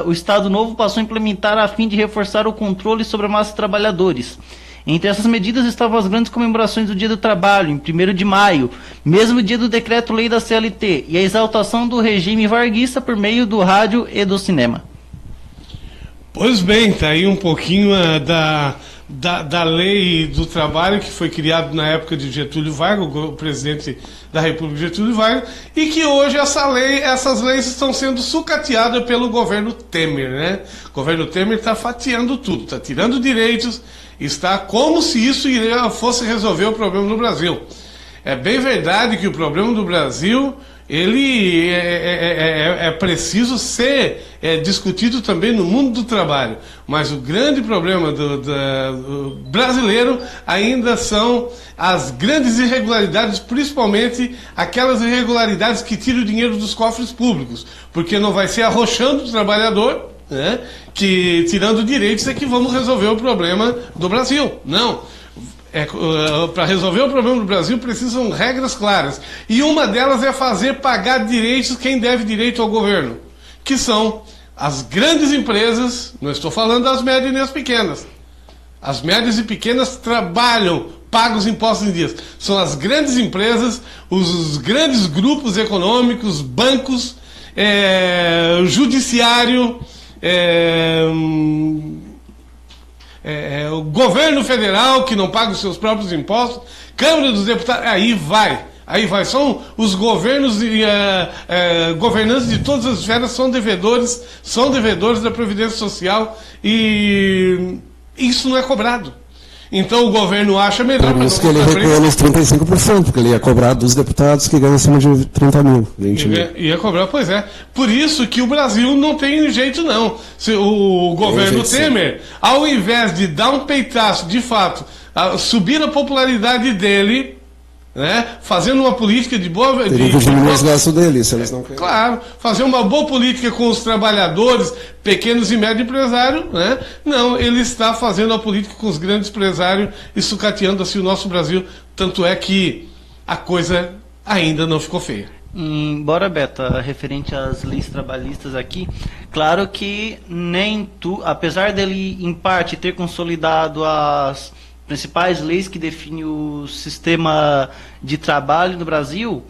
o Estado Novo passou a implementar a fim de reforçar o controle sobre a massa de trabalhadores. Entre essas medidas estavam as grandes comemorações do Dia do Trabalho, em 1º de maio, mesmo dia do Decreto-Lei da CLT, e a exaltação do regime varguista por meio do rádio e do cinema. Pois bem, está aí um pouquinho da lei do trabalho que foi criada na época de Getúlio Vargas, o presidente da República Getúlio Vargas, e que hoje essas leis estão sendo sucateadas pelo governo Temer, né? O governo Temer está fatiando tudo, está tirando direitos, está como se isso fosse resolver o problema do Brasil. É bem verdade que o problema do Brasil ele é preciso ser discutido também no mundo do trabalho, mas o grande problema do brasileiro ainda são as grandes irregularidades, principalmente aquelas irregularidades que tiram o dinheiro dos cofres públicos, porque não vai ser arrochando o trabalhador, né, que tirando direitos é que vamos resolver o problema do Brasil. Não. Para resolver o problema do Brasil precisam regras claras. E uma delas é fazer pagar direitos quem deve direito ao governo, que são as grandes empresas, não estou falando das médias nem das pequenas. As médias e pequenas trabalham, pagam os impostos em dias. São as grandes empresas, os grandes grupos econômicos, bancos, judiciário, o governo federal que não paga os seus próprios impostos, Câmara dos Deputados, aí vai, são os governos e governantes de todas as esferas são devedores da Previdência Social, e isso não é cobrado. Então o governo acha melhor... Por isso que ele recuou nos 35%, porque ele ia cobrar dos deputados que ganham acima de 30 mil, 20 mil. Ia cobrar, pois é. Por isso que o Brasil não tem jeito, não. Se o governo Temer, ao invés de dar um peitaço, de fato, subir a popularidade dele, né, fazendo uma política de boa... Teria que diminuir os gastos dele, se eles não querem. Claro, fazer uma boa política com os trabalhadores, pequenos e médios empresários, né? Não, ele está fazendo a política com os grandes empresários e sucateando assim o nosso Brasil, tanto é que a coisa ainda não ficou feia. Embora, Beto, referente às leis trabalhistas aqui, claro que apesar dele, em parte, ter consolidado as principais leis que definem o sistema de trabalho no Brasil,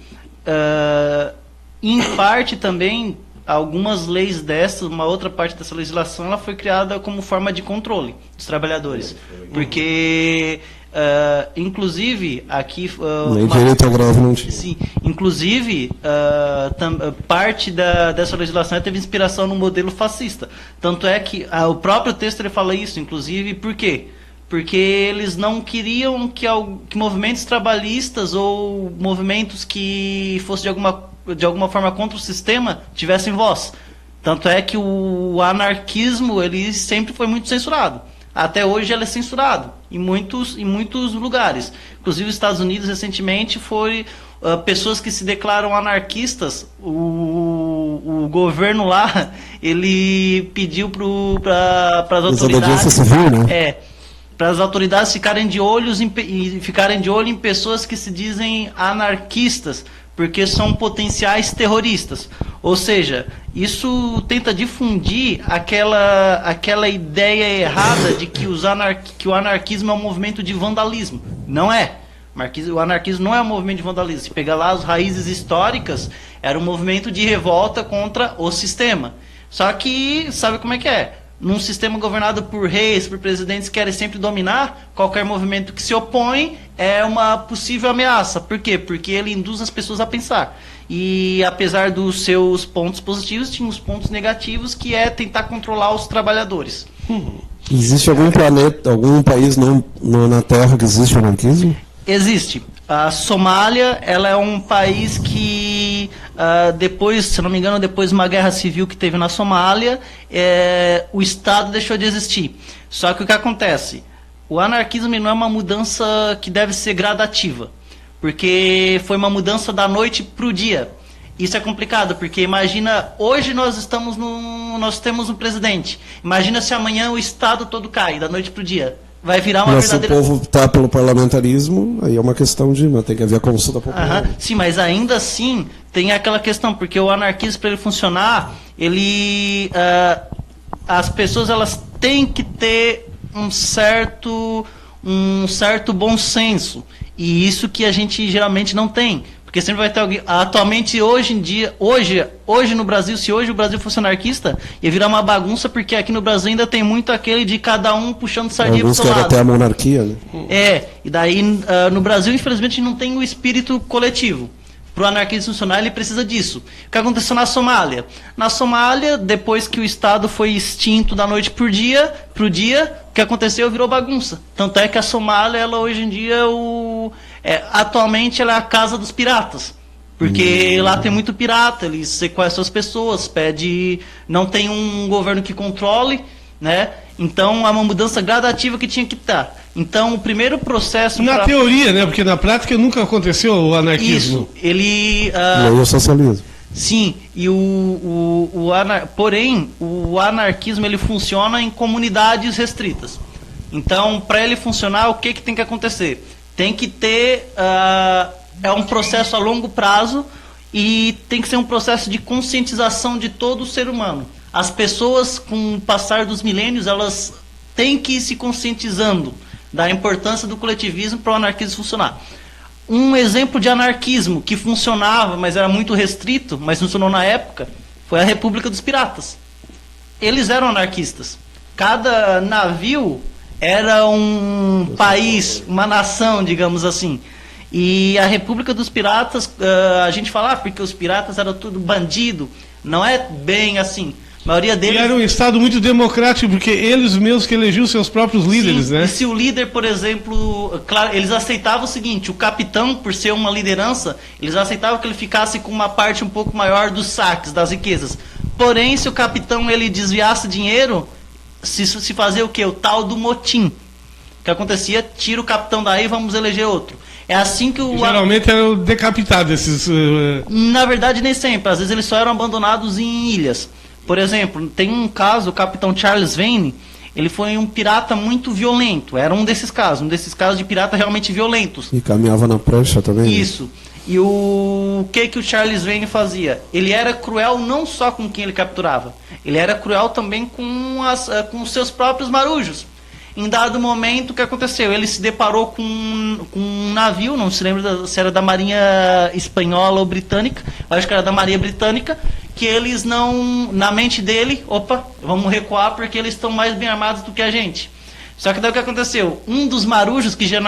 em parte também, algumas leis uma outra parte dessa legislação, ela foi criada como forma de controle dos trabalhadores. Porque, inclusive, aqui... Nem direito à greve não tinha. Sim, inclusive, parte dessa legislação teve inspiração no modelo fascista. Tanto é que o próprio texto ele fala isso, inclusive, por quê? Porque eles não queriam que movimentos trabalhistas ou movimentos que fossem de alguma de alguma forma contra o sistema tivessem voz. Tanto é que o anarquismo ele sempre foi muito censurado. Até hoje ele é censurado em muitos lugares. Inclusive, os Estados Unidos, recentemente, foi pessoas que se declaram anarquistas. O governo lá, ele pediu para as autoridades... civil, né? Para as autoridades ficarem de olho em pessoas que se dizem anarquistas, porque são potenciais terroristas. Ou seja, isso tenta difundir aquela ideia errada de que o anarquismo é um movimento de vandalismo. Não é. O anarquismo não é um movimento de vandalismo. Se pegar lá as raízes históricas, era um movimento de revolta contra o sistema. Só que, sabe como é que é? Num sistema governado por reis, por presidentes que querem sempre dominar, qualquer movimento que se opõe é uma possível ameaça. Por quê? Porque ele induz as pessoas a pensar. E apesar dos seus pontos positivos, tinha os pontos negativos, que é tentar controlar os trabalhadores. Existe algum planeta, algum país na Terra que existe anarquismo? Existe. A Somália, ela é um país que, depois, se não me engano, depois de uma guerra civil que teve na Somália, o Estado deixou de existir. Só que o que acontece? O anarquismo não é uma mudança que deve ser gradativa, porque foi uma mudança da noite para o dia. Isso é complicado, porque imagina, hoje nós temos um presidente. Imagina se amanhã o Estado todo cai, da noite para o dia. Vai virar uma verdadeira... Se o povo está pelo parlamentarismo, aí é uma questão de... tem que haver a consulta popular. Sim, mas ainda assim tem aquela questão, porque o anarquismo, para ele funcionar, as pessoas elas têm que ter um certo bom senso. E isso que a gente geralmente não tem. Porque sempre vai ter alguém... Atualmente, hoje em dia, hoje no Brasil, se hoje o Brasil fosse anarquista, ia virar uma bagunça, porque aqui no Brasil ainda tem muito aquele de cada um puxando sardinha pro seu lado. Alguns querem até a monarquia, né? E daí no Brasil, infelizmente, não tem o espírito coletivo. Para o anarquismo funcionar, ele precisa disso. O que aconteceu na Somália? Na Somália, depois que o Estado foi extinto da noite pro dia, o que aconteceu virou bagunça. Tanto é que a Somália, ela hoje em dia, atualmente, ela é a casa dos piratas. Porque lá tem muito pirata, eles sequestram as pessoas, não tem um governo que controle, né? Então, é uma mudança gradativa que tinha que estar. Então, o primeiro processo... teoria, né? Porque na prática nunca aconteceu o anarquismo. Isso, o socialismo. Sim, e porém, o anarquismo ele funciona em comunidades restritas. Então, para ele funcionar, o que tem que acontecer? Tem que ter... é um processo a longo prazo e tem que ser um processo de conscientização de todo o ser humano. As pessoas, com o passar dos milênios, elas têm que ir se conscientizando da importância do coletivismo para o anarquismo funcionar. Um exemplo de anarquismo que funcionava, mas era muito restrito, mas funcionou na época, foi a República dos Piratas. Eles eram anarquistas. Cada navio era um país, uma nação, digamos assim. E a República dos Piratas, a gente fala, porque os piratas eram tudo bandido. Não é bem assim. A maioria deles... E era um Estado muito democrático, porque eles mesmos que elegiam seus próprios líderes, né? E se o líder, por exemplo... Claro, eles aceitavam o seguinte, o capitão, por ser uma liderança, eles aceitavam que ele ficasse com uma parte um pouco maior dos saques, das riquezas. Porém, se o capitão ele desviasse dinheiro, se fazia o quê? O tal do motim. O que acontecia? Tira o capitão daí, vamos eleger outro. É assim que o... Geralmente eram decapitados esses... Na verdade, nem sempre. Às vezes eles só eram abandonados em ilhas. Por exemplo, tem um caso, o capitão Charles Vane, ele foi um pirata muito violento. Era um desses casos de pirata realmente violentos. E caminhava na prancha também? Isso. E o que o Charles Vane fazia? Ele era cruel não só com quem ele capturava. Ele era cruel também com os seus próprios marujos. Em dado momento, o que aconteceu? Ele se deparou com um navio, não se lembra se era da Marinha Espanhola ou Britânica, acho que era da Marinha Britânica, que eles não, na mente dele, vamos recuar porque eles estão mais bem armados do que a gente. Só que daí o que aconteceu? Um dos marujos, que já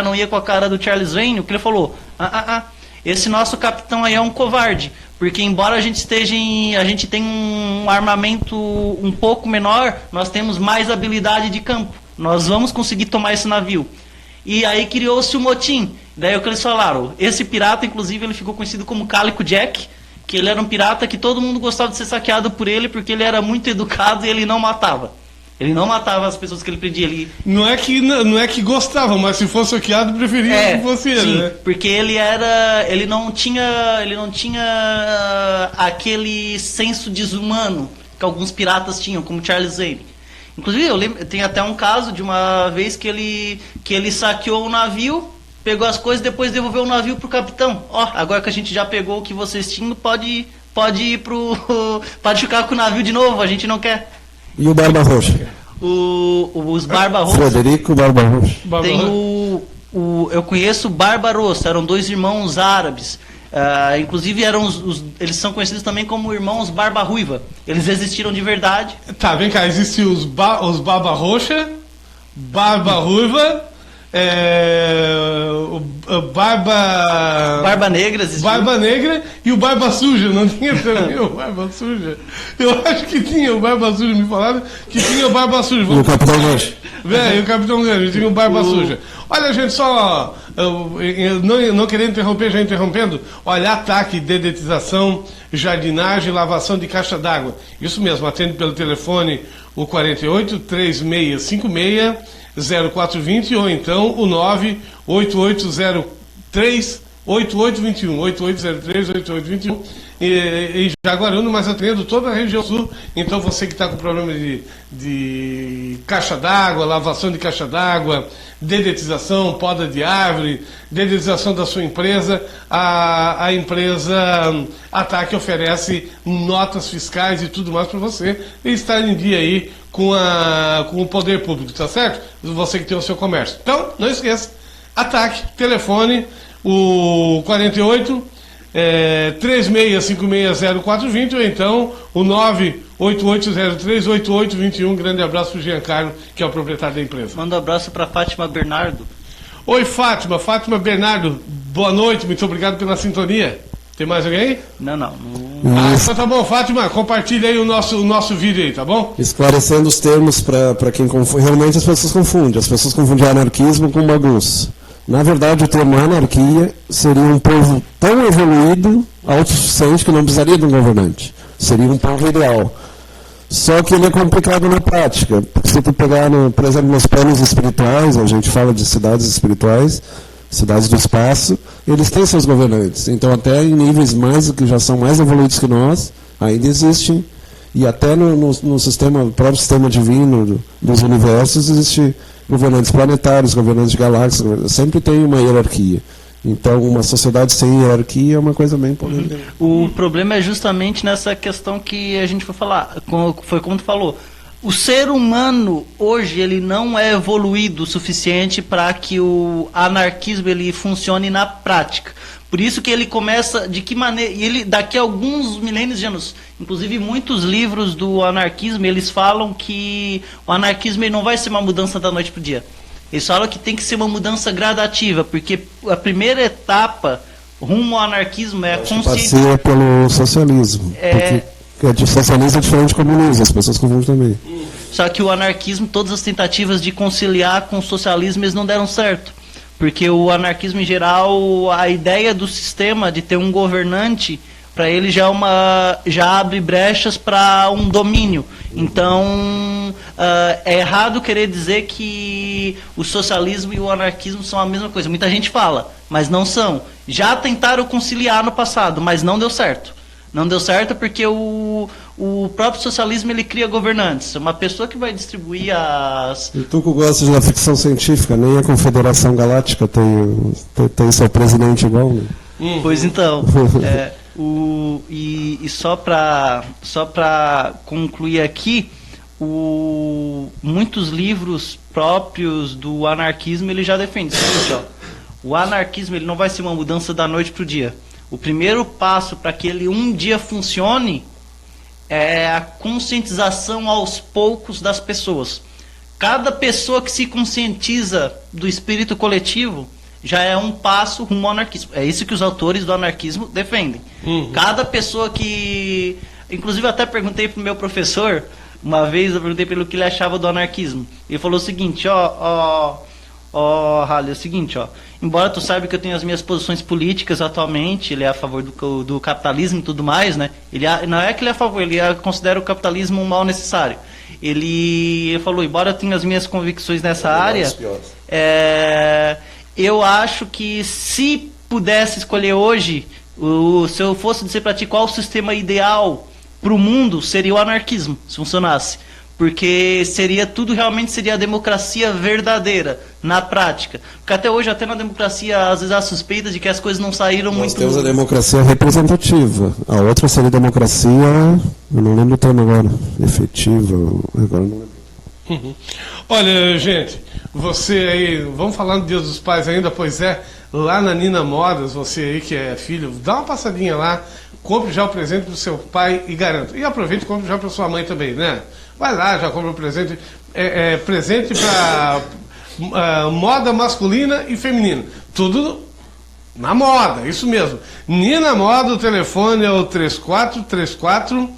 não ia com a cara do Charles Vane, o que ele falou? Esse nosso capitão aí é um covarde, porque embora a gente tenha um armamento um pouco menor, nós temos mais habilidade de campo. Nós vamos conseguir tomar esse navio. E aí criou-se o motim. Daí o que eles falaram, esse pirata, inclusive, ele ficou conhecido como Cálico Jack, que ele era um pirata que todo mundo gostava de ser saqueado por ele, porque ele era muito educado e ele não matava. Ele não matava as pessoas que ele prendia. Ele... Não é que gostava, mas se fosse saqueado, preferia que fosse ele, sim, né? Porque ele não tinha aquele senso desumano que alguns piratas tinham, como Charles Zane. Inclusive, eu lembro, tem até um caso de uma vez que ele saqueou o navio, pegou as coisas e depois devolveu o navio pro capitão. Agora que a gente já pegou o que vocês tinham, pode ficar com o navio de novo, a gente não quer. E o Barba Roxa? Os Barba Roxa. Frederico Barba Roxa. Tem eu conheço Barba Roxa, eram 2 irmãos árabes. Inclusive eles são conhecidos também como irmãos Barba Ruiva. Eles existiram de verdade. Tá, vem cá, existem os Barba Roxa, Barba Ruiva, Barba Negra existiu. Barba Negra e o Barba Suja, não tinha também o Barba Suja? Eu acho que tinha o Barba Suja, me falaram que tinha o Barba Suja. E o Capitão Gancho. E o Capitão Gancho, tinha o Barba Suja. Olha, gente, só não querendo interromper, já interrompendo, olha, ataque, dedetização, jardinagem, lavação de caixa d'água. Isso mesmo, atende pelo telefone o 48 3656 0420 ou então o 98803 8821 8803 8821 em Jaguaruna, mas atendendo toda a região sul. Então você que está com problema de caixa d'água, lavação de caixa d'água, dedetização, poda de árvore, dedetização da sua empresa, a empresa Ataque oferece notas fiscais e tudo mais para você estar em dia aí com o poder público, tá certo? Você que tem o seu comércio. Então, não esqueça, Ataque, telefone, o 48 36560420 ou então o 988038821. Grande abraço pro Giancarlo, que é o proprietário da empresa. Manda um abraço para Fátima Bernardo. Oi, Fátima Bernardo, boa noite, muito obrigado pela sintonia. Tem mais alguém? Não. Então tá bom, Fátima, compartilha aí o nosso vídeo aí, tá bom? Esclarecendo os termos para quem confunde. Realmente as pessoas confundem. As pessoas confundem anarquismo com bagunça. Na verdade, o termo anarquia seria um povo tão evoluído, autossuficiente, que não precisaria de um governante. Seria um povo ideal. Só que ele é complicado na prática. Se tu pegar, por exemplo, nos planos espirituais, a gente fala de cidades espirituais, cidades do espaço, eles têm seus governantes. Então, até em níveis que já são mais evoluídos que nós, ainda existem. E até no próprio sistema divino dos universos, existem governantes planetários, governantes de galáxias, sempre tem uma hierarquia. Então, uma sociedade sem hierarquia é uma coisa bem polêmica. O problema é justamente nessa questão que a gente foi falar, foi como tu falou. O ser humano, hoje, ele não é evoluído o suficiente para que o anarquismo ele funcione na prática. Por isso que ele começa, de que maneira, ele daqui a alguns milênios de anos, inclusive muitos livros do anarquismo, eles falam que o anarquismo ele não vai ser uma mudança da noite para o dia. Eles falam que tem que ser uma mudança gradativa, porque a primeira etapa rumo ao anarquismo é a consciência... Passeia pelo socialismo, porque o socialismo é diferente do comunismo, as pessoas confundem também. Só que o anarquismo, todas as tentativas de conciliar com o socialismo, eles não deram certo. Porque o anarquismo em geral, a ideia do sistema de ter um governante, para ele já abre brechas para um domínio. Então, é errado querer dizer que o socialismo e o anarquismo são a mesma coisa. Muita gente fala, mas não são. Já tentaram conciliar no passado, mas não deu certo. Não deu certo porque o próprio socialismo ele cria governantes. Uma pessoa que vai distribuir as... E tu que gostas da ficção científica, nem a Confederação Galáctica tem seu presidente igual, né? Pois então, só para concluir aqui, muitos livros próprios do anarquismo ele já defende. O anarquismo ele não vai ser uma mudança da noite para o dia. O primeiro passo para que ele um dia funcione é a conscientização aos poucos das pessoas. Cada pessoa que se conscientiza do espírito coletivo já é um passo rumo ao anarquismo. É isso que os autores do anarquismo defendem. Cada pessoa que... Inclusive eu até perguntei para o meu professor, uma vez eu perguntei pelo que ele achava do anarquismo. Ele falou o seguinte, Rally, é o seguinte, embora tu saiba que eu tenho as minhas posições políticas atualmente, ele é a favor do capitalismo e tudo mais, né? Não é que ele é a favor, ele considera o capitalismo um mal necessário. Ele falou, embora eu tenha as minhas convicções nessa área, eu acho que se pudesse escolher hoje, se eu fosse dizer para ti qual o sistema ideal para o mundo, seria o anarquismo, se funcionasse. Porque realmente seria a democracia verdadeira, na prática. Porque até hoje, até na democracia, às vezes há suspeita de que as coisas não saíram muito... Nós temos a democracia representativa. A outra seria a democracia, eu não lembro o termo agora, efetiva, agora não lembro. Olha, gente, você aí, vamos falar do Dia dos Pais ainda, pois é, lá na Nina Modas, você aí que é filho, dá uma passadinha lá, compre já o presente para o seu pai e garanto. E aproveite e compre já para sua mãe também, né? Vai lá, já compra o presente. Presente para moda masculina e feminina. Tudo na moda, isso mesmo. Nina Moda, o telefone é o 3434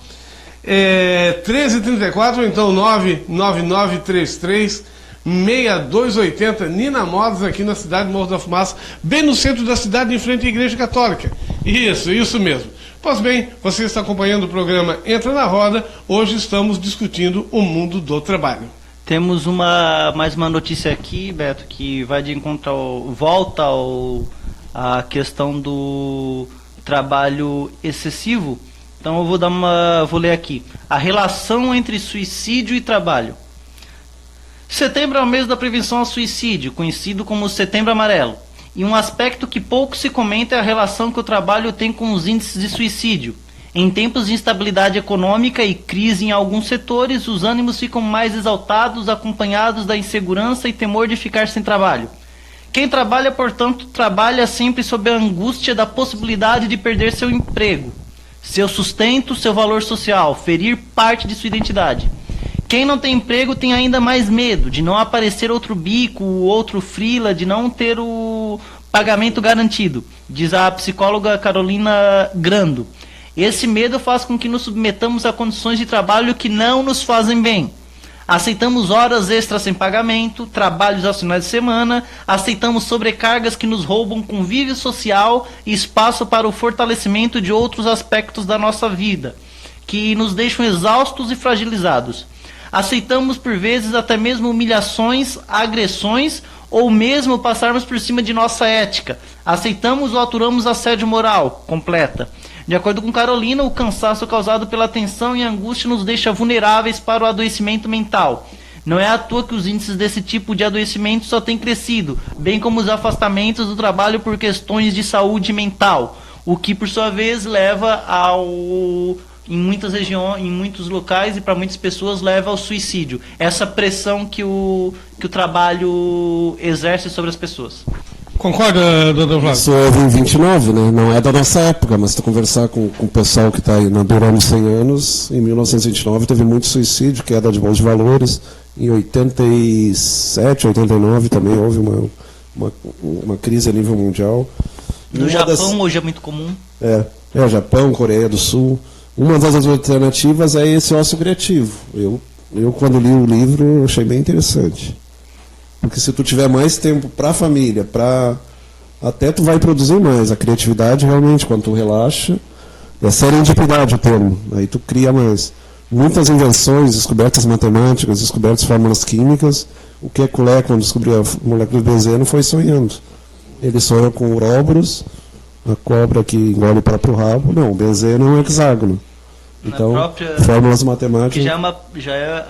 1334, ou então 99933 6280. Nina Modas, aqui na cidade de Morro da Fumaça, bem no centro da cidade, em frente à Igreja Católica. Isso mesmo. Pois bem, você está acompanhando o programa Entra na Roda. Hoje estamos discutindo o mundo do trabalho. Temos mais uma notícia aqui, Beto, que vai de encontro volta à questão do trabalho excessivo. Então eu vou ler aqui. A relação entre suicídio e trabalho. Setembro é o mês da prevenção ao suicídio, conhecido como Setembro Amarelo. E um aspecto que pouco se comenta é a relação que o trabalho tem com os índices de suicídio. Em tempos de instabilidade econômica e crise em alguns setores, os ânimos ficam mais exaltados, acompanhados da insegurança e temor de ficar sem trabalho. Quem trabalha, portanto, trabalha sempre sob a angústia da possibilidade de perder seu emprego, seu sustento, seu valor social, ferir parte de sua identidade. Quem não tem emprego tem ainda mais medo de não aparecer outro bico, outro freela, de não ter o pagamento garantido, diz a psicóloga Carolina Grando. Esse medo faz com que nos submetamos a condições de trabalho que não nos fazem bem. Aceitamos horas extras sem pagamento, trabalhos aos finais de semana, aceitamos sobrecargas que nos roubam convívio social e espaço para o fortalecimento de outros aspectos da nossa vida, que nos deixam exaustos e fragilizados. Aceitamos por vezes até mesmo humilhações, agressões ou mesmo passarmos por cima de nossa ética. Aceitamos ou aturamos assédio moral, completa. De acordo com Carolina, o cansaço causado pela tensão e angústia nos deixa vulneráveis para o adoecimento mental. Não é à toa que os índices desse tipo de adoecimento só têm crescido, bem como os afastamentos do trabalho por questões de saúde mental, o que por sua vez leva em muitas regiões, em muitos locais e para muitas pessoas leva ao suicídio. Essa pressão que o trabalho exerce sobre as pessoas. Concorda, doutor Flávio? Isso houve em 29, né? Não é da nossa época, mas se tu conversar com o pessoal que está aí durante 100 anos, em 1929 teve muito suicídio, queda de bolsa de valores. Em 87, 89 também houve uma crise a nível mundial. No Japão hoje é muito comum. Japão, Coreia do Sul. Uma das alternativas é esse ócio criativo. Eu quando li o livro, achei bem interessante. Porque se tu tiver mais tempo para a família, até tu vai produzir mais. A criatividade, realmente, quando tu relaxa, é serendipidade o termo. Aí tu cria mais. Muitas invenções, descobertas matemáticas, descobertas fórmulas químicas. O Kekulé, quando descobriu a molécula de benzeno, foi sonhando. Ele sonha com o Ouroboros, a cobra que engole o próprio rabo. Não, o benzeno é um hexágono. Então, fórmulas matemáticas...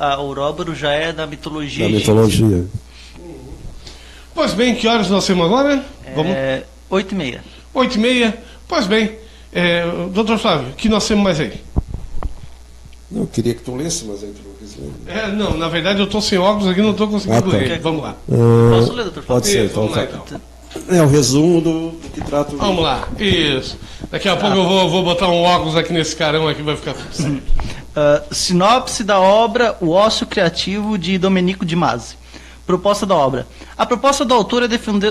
A Ouroboros já é da mitologia. Da mitologia. Pois bem, que horas nós temos agora? 8h30. 8h30? Pois bem. Doutor Flávio, o que nós temos mais aí? Eu queria que tu lesse, mas aí tu não quis ler. Não, na verdade eu estou sem óculos aqui, não estou conseguindo ler. Vamos lá. Posso ler, doutor Flávio? Pode ser, vamos lá então. É o resumo do que trata o livro. Vamos lá, isso. Daqui a pouco eu vou botar um óculos aqui nesse carão aqui, vai ficar tudo certo. Sinopse da obra O Ócio Criativo, de Domenico de Masi. Proposta da obra. A proposta do autor é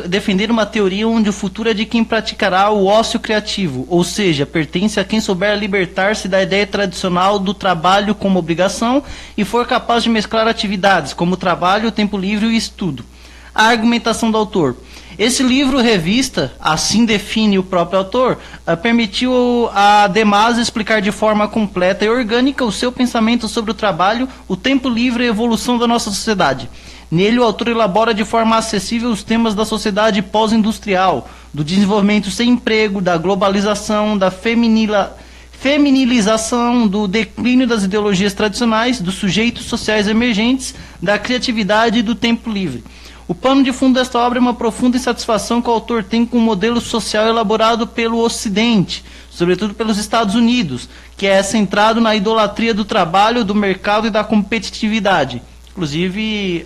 defender uma teoria onde o futuro é de quem praticará o ócio criativo, ou seja, pertence a quem souber libertar-se da ideia tradicional do trabalho como obrigação e for capaz de mesclar atividades como trabalho, tempo livre e estudo. a argumentação do autor. Esse livro, revista, assim define o próprio autor, permitiu a Demaso explicar de forma completa e orgânica o seu pensamento sobre o trabalho, o tempo livre e a evolução da nossa sociedade. Nele, o autor elabora de forma acessível os temas da sociedade pós-industrial, do desenvolvimento sem emprego, da globalização, da feminilização, do declínio das ideologias tradicionais, dos sujeitos sociais emergentes, da criatividade e do tempo livre. O pano de fundo desta obra é uma profunda insatisfação que o autor tem com o modelo social elaborado pelo Ocidente, sobretudo pelos Estados Unidos, que é centrado na idolatria do trabalho, do mercado e da competitividade. Inclusive,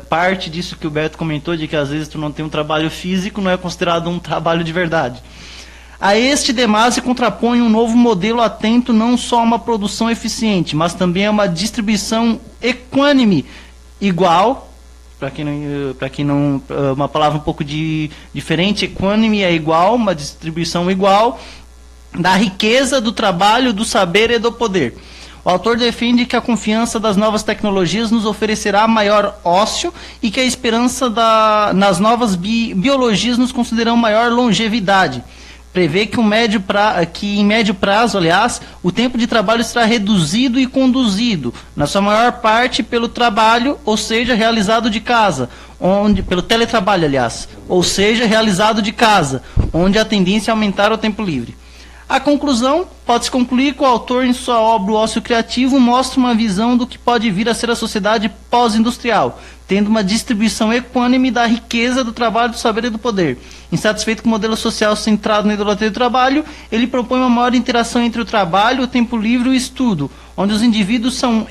parte disso que o Beto comentou, de que às vezes tu não tem um trabalho físico, não é considerado um trabalho de verdade. A este Demaso se contrapõe um novo modelo atento não só a uma produção eficiente, mas também a uma distribuição equânime, igual, para quem não, uma palavra um pouco diferente, equânime é igual, uma distribuição igual, da riqueza, do trabalho, do saber e do poder. O autor defende que a confiança das novas tecnologias nos oferecerá maior ócio e que a esperança nas novas biologias nos concederão maior longevidade. Prevê que em médio prazo, o tempo de trabalho será reduzido e conduzido, na sua maior parte, pelo trabalho, ou seja, realizado de casa, pelo teletrabalho, ou seja, realizado de casa, onde a tendência é aumentar o tempo livre. A conclusão, pode-se concluir que o autor, em sua obra O Ócio Criativo, mostra uma visão do que pode vir a ser a sociedade pós-industrial, tendo uma distribuição equânime da riqueza, do trabalho, do saber e do poder. Insatisfeito com o modelo social centrado na idolatria do trabalho, ele propõe uma maior interação entre o trabalho, o tempo livre e o estudo, onde os indivíduos são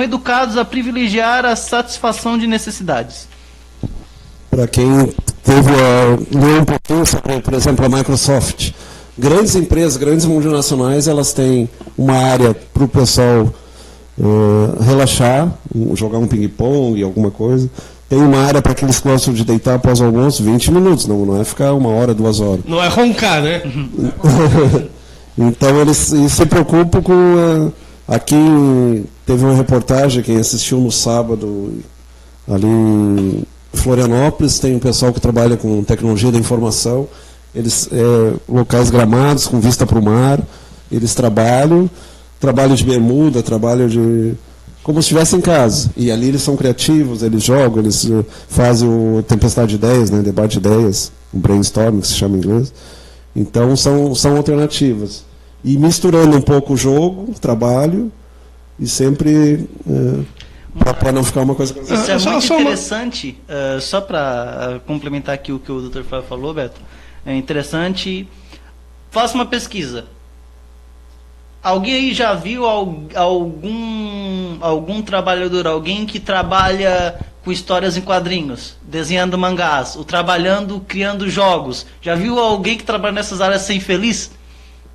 educados a privilegiar a satisfação de necessidades. Para quem teve a importância, por exemplo, a Microsoft, grandes empresas, grandes multinacionais, elas têm uma área para o pessoal relaxar, jogar um ping-pong, alguma coisa. Tem uma área para aqueles que gostam de deitar após o almoço, 20 minutos, não é ficar 1 hora, 2 horas. Não é roncar, né? Então eles se preocupam com... aqui teve uma reportagem, quem assistiu no sábado, ali em Florianópolis, tem um pessoal que trabalha com tecnologia da informação. Eles, locais gramados, com vista para o mar, eles trabalho de bermuda, como se estivesse em casa. E ali eles são criativos, eles jogam, eles fazem o tempestade de ideias, né, debate de ideias, o brainstorming, que se chama em inglês. Então são alternativas. E misturando um pouco o jogo, o trabalho, e sempre para não ficar uma coisa... Isso é muito interessante, só para complementar aqui o que o Dr. Flávio falou, Beto. É interessante. Faça uma pesquisa. Alguém aí já viu algum trabalhador, alguém que trabalha com histórias em quadrinhos, desenhando mangás, ou trabalhando, criando jogos? Já viu alguém que trabalha nessas áreas ser infeliz?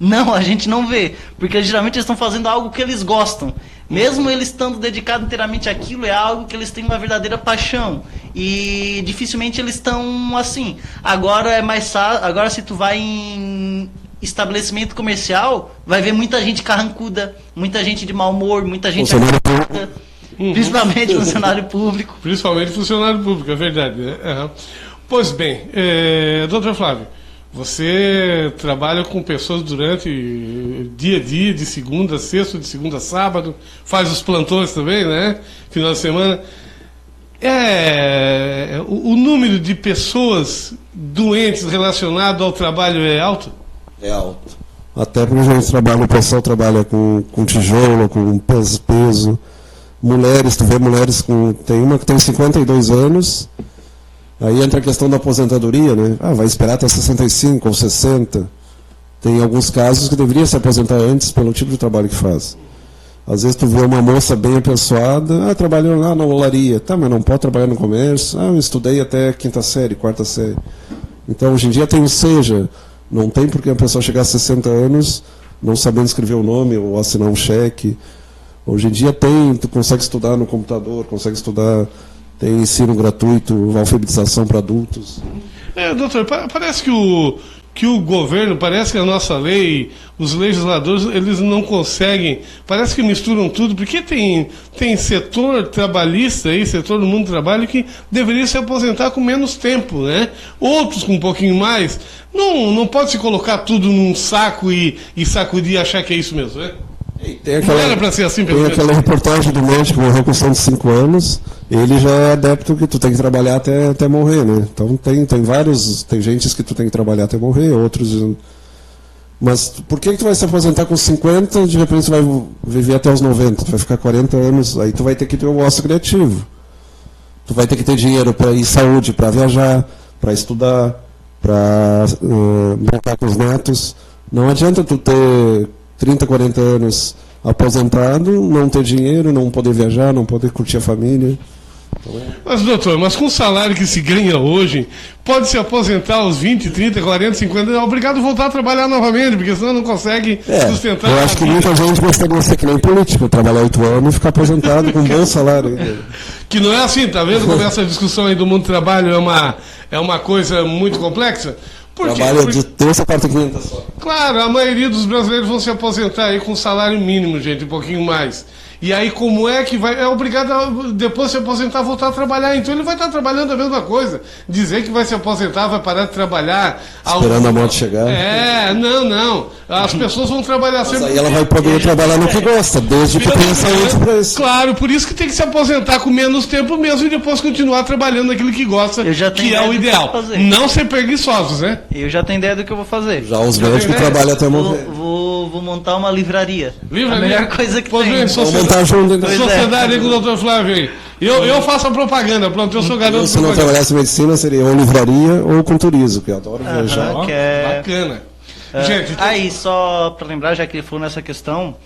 Não, a gente não vê, porque geralmente eles estão fazendo algo que eles gostam. Mesmo eles estando dedicados inteiramente àquilo, é algo que eles têm uma verdadeira paixão. E dificilmente eles estão assim. Agora é mais fácil. Agora, se tu vai em estabelecimento comercial, vai ver muita gente carrancuda, muita gente de mau humor, muita gente carrancuda, principalmente funcionário público. Principalmente funcionário público, é verdade, né? Uhum. Pois bem, doutor Flávio, você trabalha com pessoas durante dia a dia, de segunda a sexta, de segunda a sábado, faz os plantões também, né? Final de semana. O número de pessoas doentes relacionado ao trabalho é alto? É alto. Até porque a gente trabalha, o pessoal trabalha com tijolo, com peso. Mulheres, tu vê mulheres tem uma que tem 52 anos. Aí entra a questão da aposentadoria, né? Vai esperar até 65 ou 60. Tem alguns casos que deveria se aposentar antes pelo tipo de trabalho que faz. Às vezes tu vê uma moça bem apessoada, trabalhando lá na olaria. Tá, mas não pode trabalhar no comércio. Eu estudei até 5ª série, 4ª série. Então, hoje em dia não tem porque a pessoa chegar a 60 anos não sabendo escrever o nome ou assinar um cheque. Hoje em dia tu consegue estudar no computador, consegue estudar... Tem ensino gratuito, alfabetização para adultos. Doutor, parece que o que o governo, parece que a nossa lei, os legisladores, eles não conseguem, parece que misturam tudo, porque tem setor trabalhista aí, setor do mundo do trabalho, que deveria se aposentar com menos tempo, né? Outros com um pouquinho mais. Não pode se colocar tudo num saco e sacudir e achar que é isso mesmo, né? Não era para ser assim, tem aquela reportagem do médico morreu com 105 anos, ele já é adepto que tu tem que trabalhar até morrer, né? Então tem vários, tem gente que tu tem que trabalhar até morrer, outros... Mas por que tu vai se aposentar com 50 de repente tu vai viver até os 90, tu vai ficar 40 anos, aí tu vai ter que ter um ócio criativo. Tu vai ter que ter dinheiro para ir saúde, para viajar, para estudar, para brincar com os netos. Não adianta tu ter 30, 40 anos aposentado, não ter dinheiro, não poder viajar, não poder curtir a família. Mas, doutor, com o salário que se ganha hoje, pode se aposentar aos 20, 30, 40, 50, é obrigado a voltar a trabalhar novamente, porque senão não consegue sustentar. Eu acho que muita gente gostaria de ser que nem político, trabalhar 8 anos e ficar aposentado com um bom salário. Que não é assim, tá vendo como essa discussão aí do mundo do trabalho é uma coisa muito complexa? Trabalha de terça, quarta e quinta só. Claro, a maioria dos brasileiros vão se aposentar aí com salário mínimo, gente, um pouquinho mais. E aí como é que vai... É obrigado a, depois de se aposentar, voltar a trabalhar. Então ele vai estar trabalhando a mesma coisa. Dizer que vai se aposentar, vai parar de trabalhar... Esperando a morte chegar. Não. As pessoas vão trabalhar sempre... Mas aí ela vai poder trabalhar no que gosta, desde que tenha saúde para isso. Claro, por isso que tem que se aposentar com menos tempo mesmo e depois continuar trabalhando naquilo que gosta, que é o ideal. Não ser preguiçosos, né? Eu já tenho ideia do que eu vou fazer. Já os médicos trabalham até morrer. Vou montar uma livraria. A melhor coisa que tem. Sociedade aí com o Dr. Flávio aí. Eu faço a propaganda, pronto, eu sou garoto. Se não trabalhasse em medicina, seria ou livraria ou com turismo, que eu adoro viajar. Bacana. Gente, então... Aí, só para lembrar, já que ele falou nessa questão,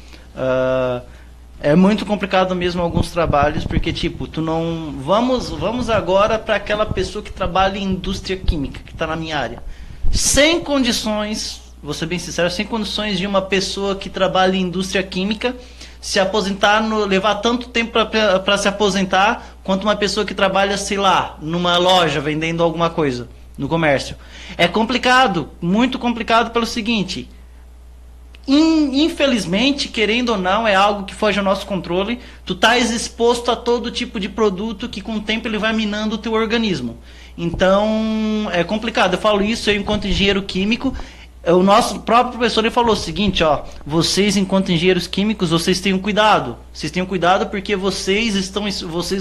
é muito complicado mesmo alguns trabalhos, porque tipo, tu não... Vamos agora para aquela pessoa que trabalha em indústria química, que está na minha área. Sem condições, vou ser bem sincero, sem condições de uma pessoa que trabalha em indústria química se aposentar, levar tanto tempo para se aposentar, quanto uma pessoa que trabalha, sei lá, numa loja vendendo alguma coisa, no comércio. É complicado, muito complicado pelo seguinte, infelizmente, querendo ou não, é algo que foge ao nosso controle, tu estás exposto a todo tipo de produto que com o tempo ele vai minando o teu organismo. Então, é complicado, eu falo isso, eu enquanto engenheiro químico, o nosso próprio professor ele falou o seguinte, vocês enquanto engenheiros químicos, vocês tenham cuidado. Vocês tenham cuidado porque vocês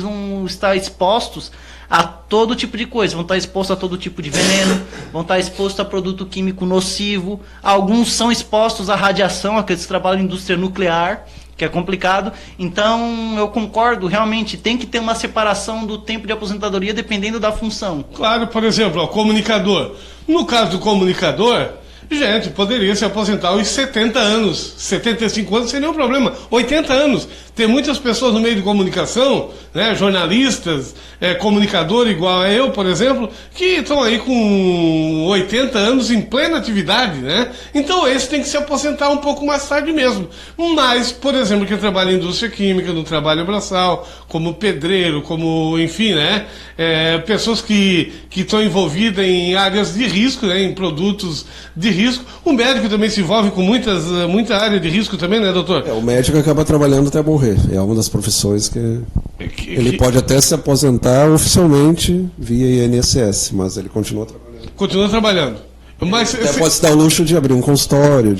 vão estar expostos a todo tipo de coisa. Vão estar expostos a todo tipo de veneno, vão estar expostos a produto químico nocivo. Alguns são expostos à radiação, aqueles que trabalham em indústria nuclear, que é complicado. Então, eu concordo, realmente, tem que ter uma separação do tempo de aposentadoria dependendo da função. Claro, por exemplo, o comunicador. No caso do comunicador... Gente, poderia se aposentar aos 70 anos, 75 anos sem nenhum problema, 80 anos. Tem muitas pessoas no meio de comunicação, né, jornalistas, comunicador igual a eu, por exemplo, que estão aí com 80 anos em plena atividade, né? Então esse tem que se aposentar um pouco mais tarde mesmo. Mas, por exemplo, quem trabalha em indústria química, no trabalho braçal, como pedreiro, como, enfim, né? Pessoas que estão envolvidas em áreas de risco, né, em produtos de risco. O médico também se envolve com muita área de risco também, né, doutor? O médico acaba trabalhando até morrer. É uma das profissões que ele pode até se aposentar oficialmente via INSS, mas ele continua trabalhando. Continua trabalhando. Mas até pode se dar o luxo de abrir um consultório.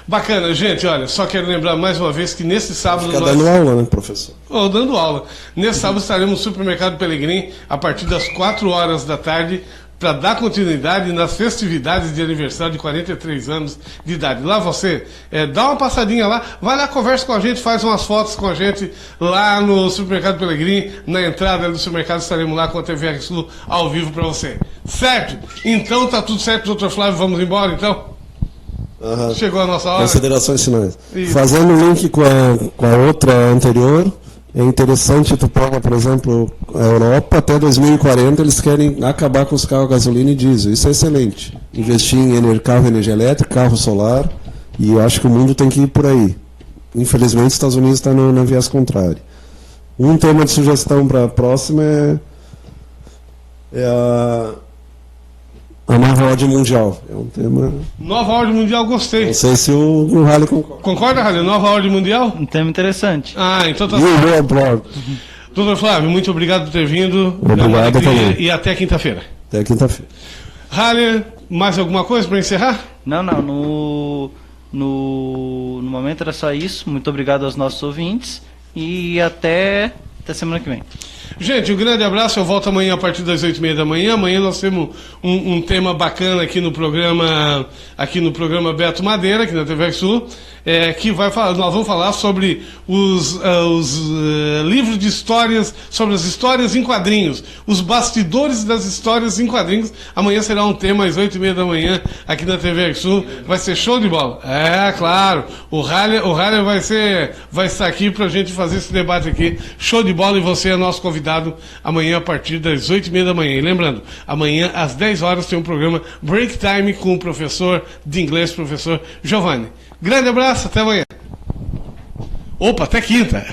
Bacana, gente, olha, só quero lembrar mais uma vez que nesse sábado Fica dando aula, né, professor? Dando aula. Nesse sábado estaremos no Supermercado Pelegrim a partir das 4 horas da tarde para dar continuidade nas festividades de aniversário de 43 anos de idade. Lá você dá uma passadinha lá, vai lá, conversa com a gente, faz umas fotos com a gente lá no Supermercado Pelegrim, na entrada do supermercado estaremos lá com a TVR Sul ao vivo para você. Certo? Então tá tudo certo, doutor Flávio, vamos embora então? Chegou a nossa hora. Considerações finais. Fazendo o link com a outra anterior, é interessante, tu pega, por exemplo, a Europa, até 2040 eles querem acabar com os carros a gasolina e diesel. Isso é excelente. Investir em carro energia elétrica, carro solar, e eu acho que o mundo tem que ir por aí. Infelizmente, os Estados Unidos está na viés contrária. Um tema de sugestão para a próxima A nova ordem mundial. É um tema... Nova ordem mundial, gostei. Não sei se o Halley concorda. Concorda, Halley? Nova ordem mundial? Um tema interessante. Ah, então tá E certo. o meu aplauso. Doutor Flávio, muito obrigado por ter vindo. Obrigado também. E até quinta-feira. Até quinta-feira. Halley, mais alguma coisa para encerrar? Não, no momento era só isso. Muito obrigado aos nossos ouvintes e até semana que vem. Gente, um grande abraço. Eu volto amanhã a partir das 8h30 da manhã. Amanhã nós temos um tema bacana aqui no programa Beto Madeira, aqui na TV Sul, que vai falar. Nós vamos falar sobre os livros de histórias, sobre as histórias em quadrinhos, os bastidores das histórias em quadrinhos. Amanhã será um tema às 8h30 da manhã aqui na TV Sul. Vai ser show de bola. É, claro. O Halley vai estar aqui pra gente fazer esse debate aqui. Show de bola, e você é nosso convidado amanhã a partir das 8h30 da manhã. E lembrando, amanhã às 10 horas tem um programa Break Time com o professor de inglês, professor Giovanni. Grande abraço, até amanhã. Opa, até quinta.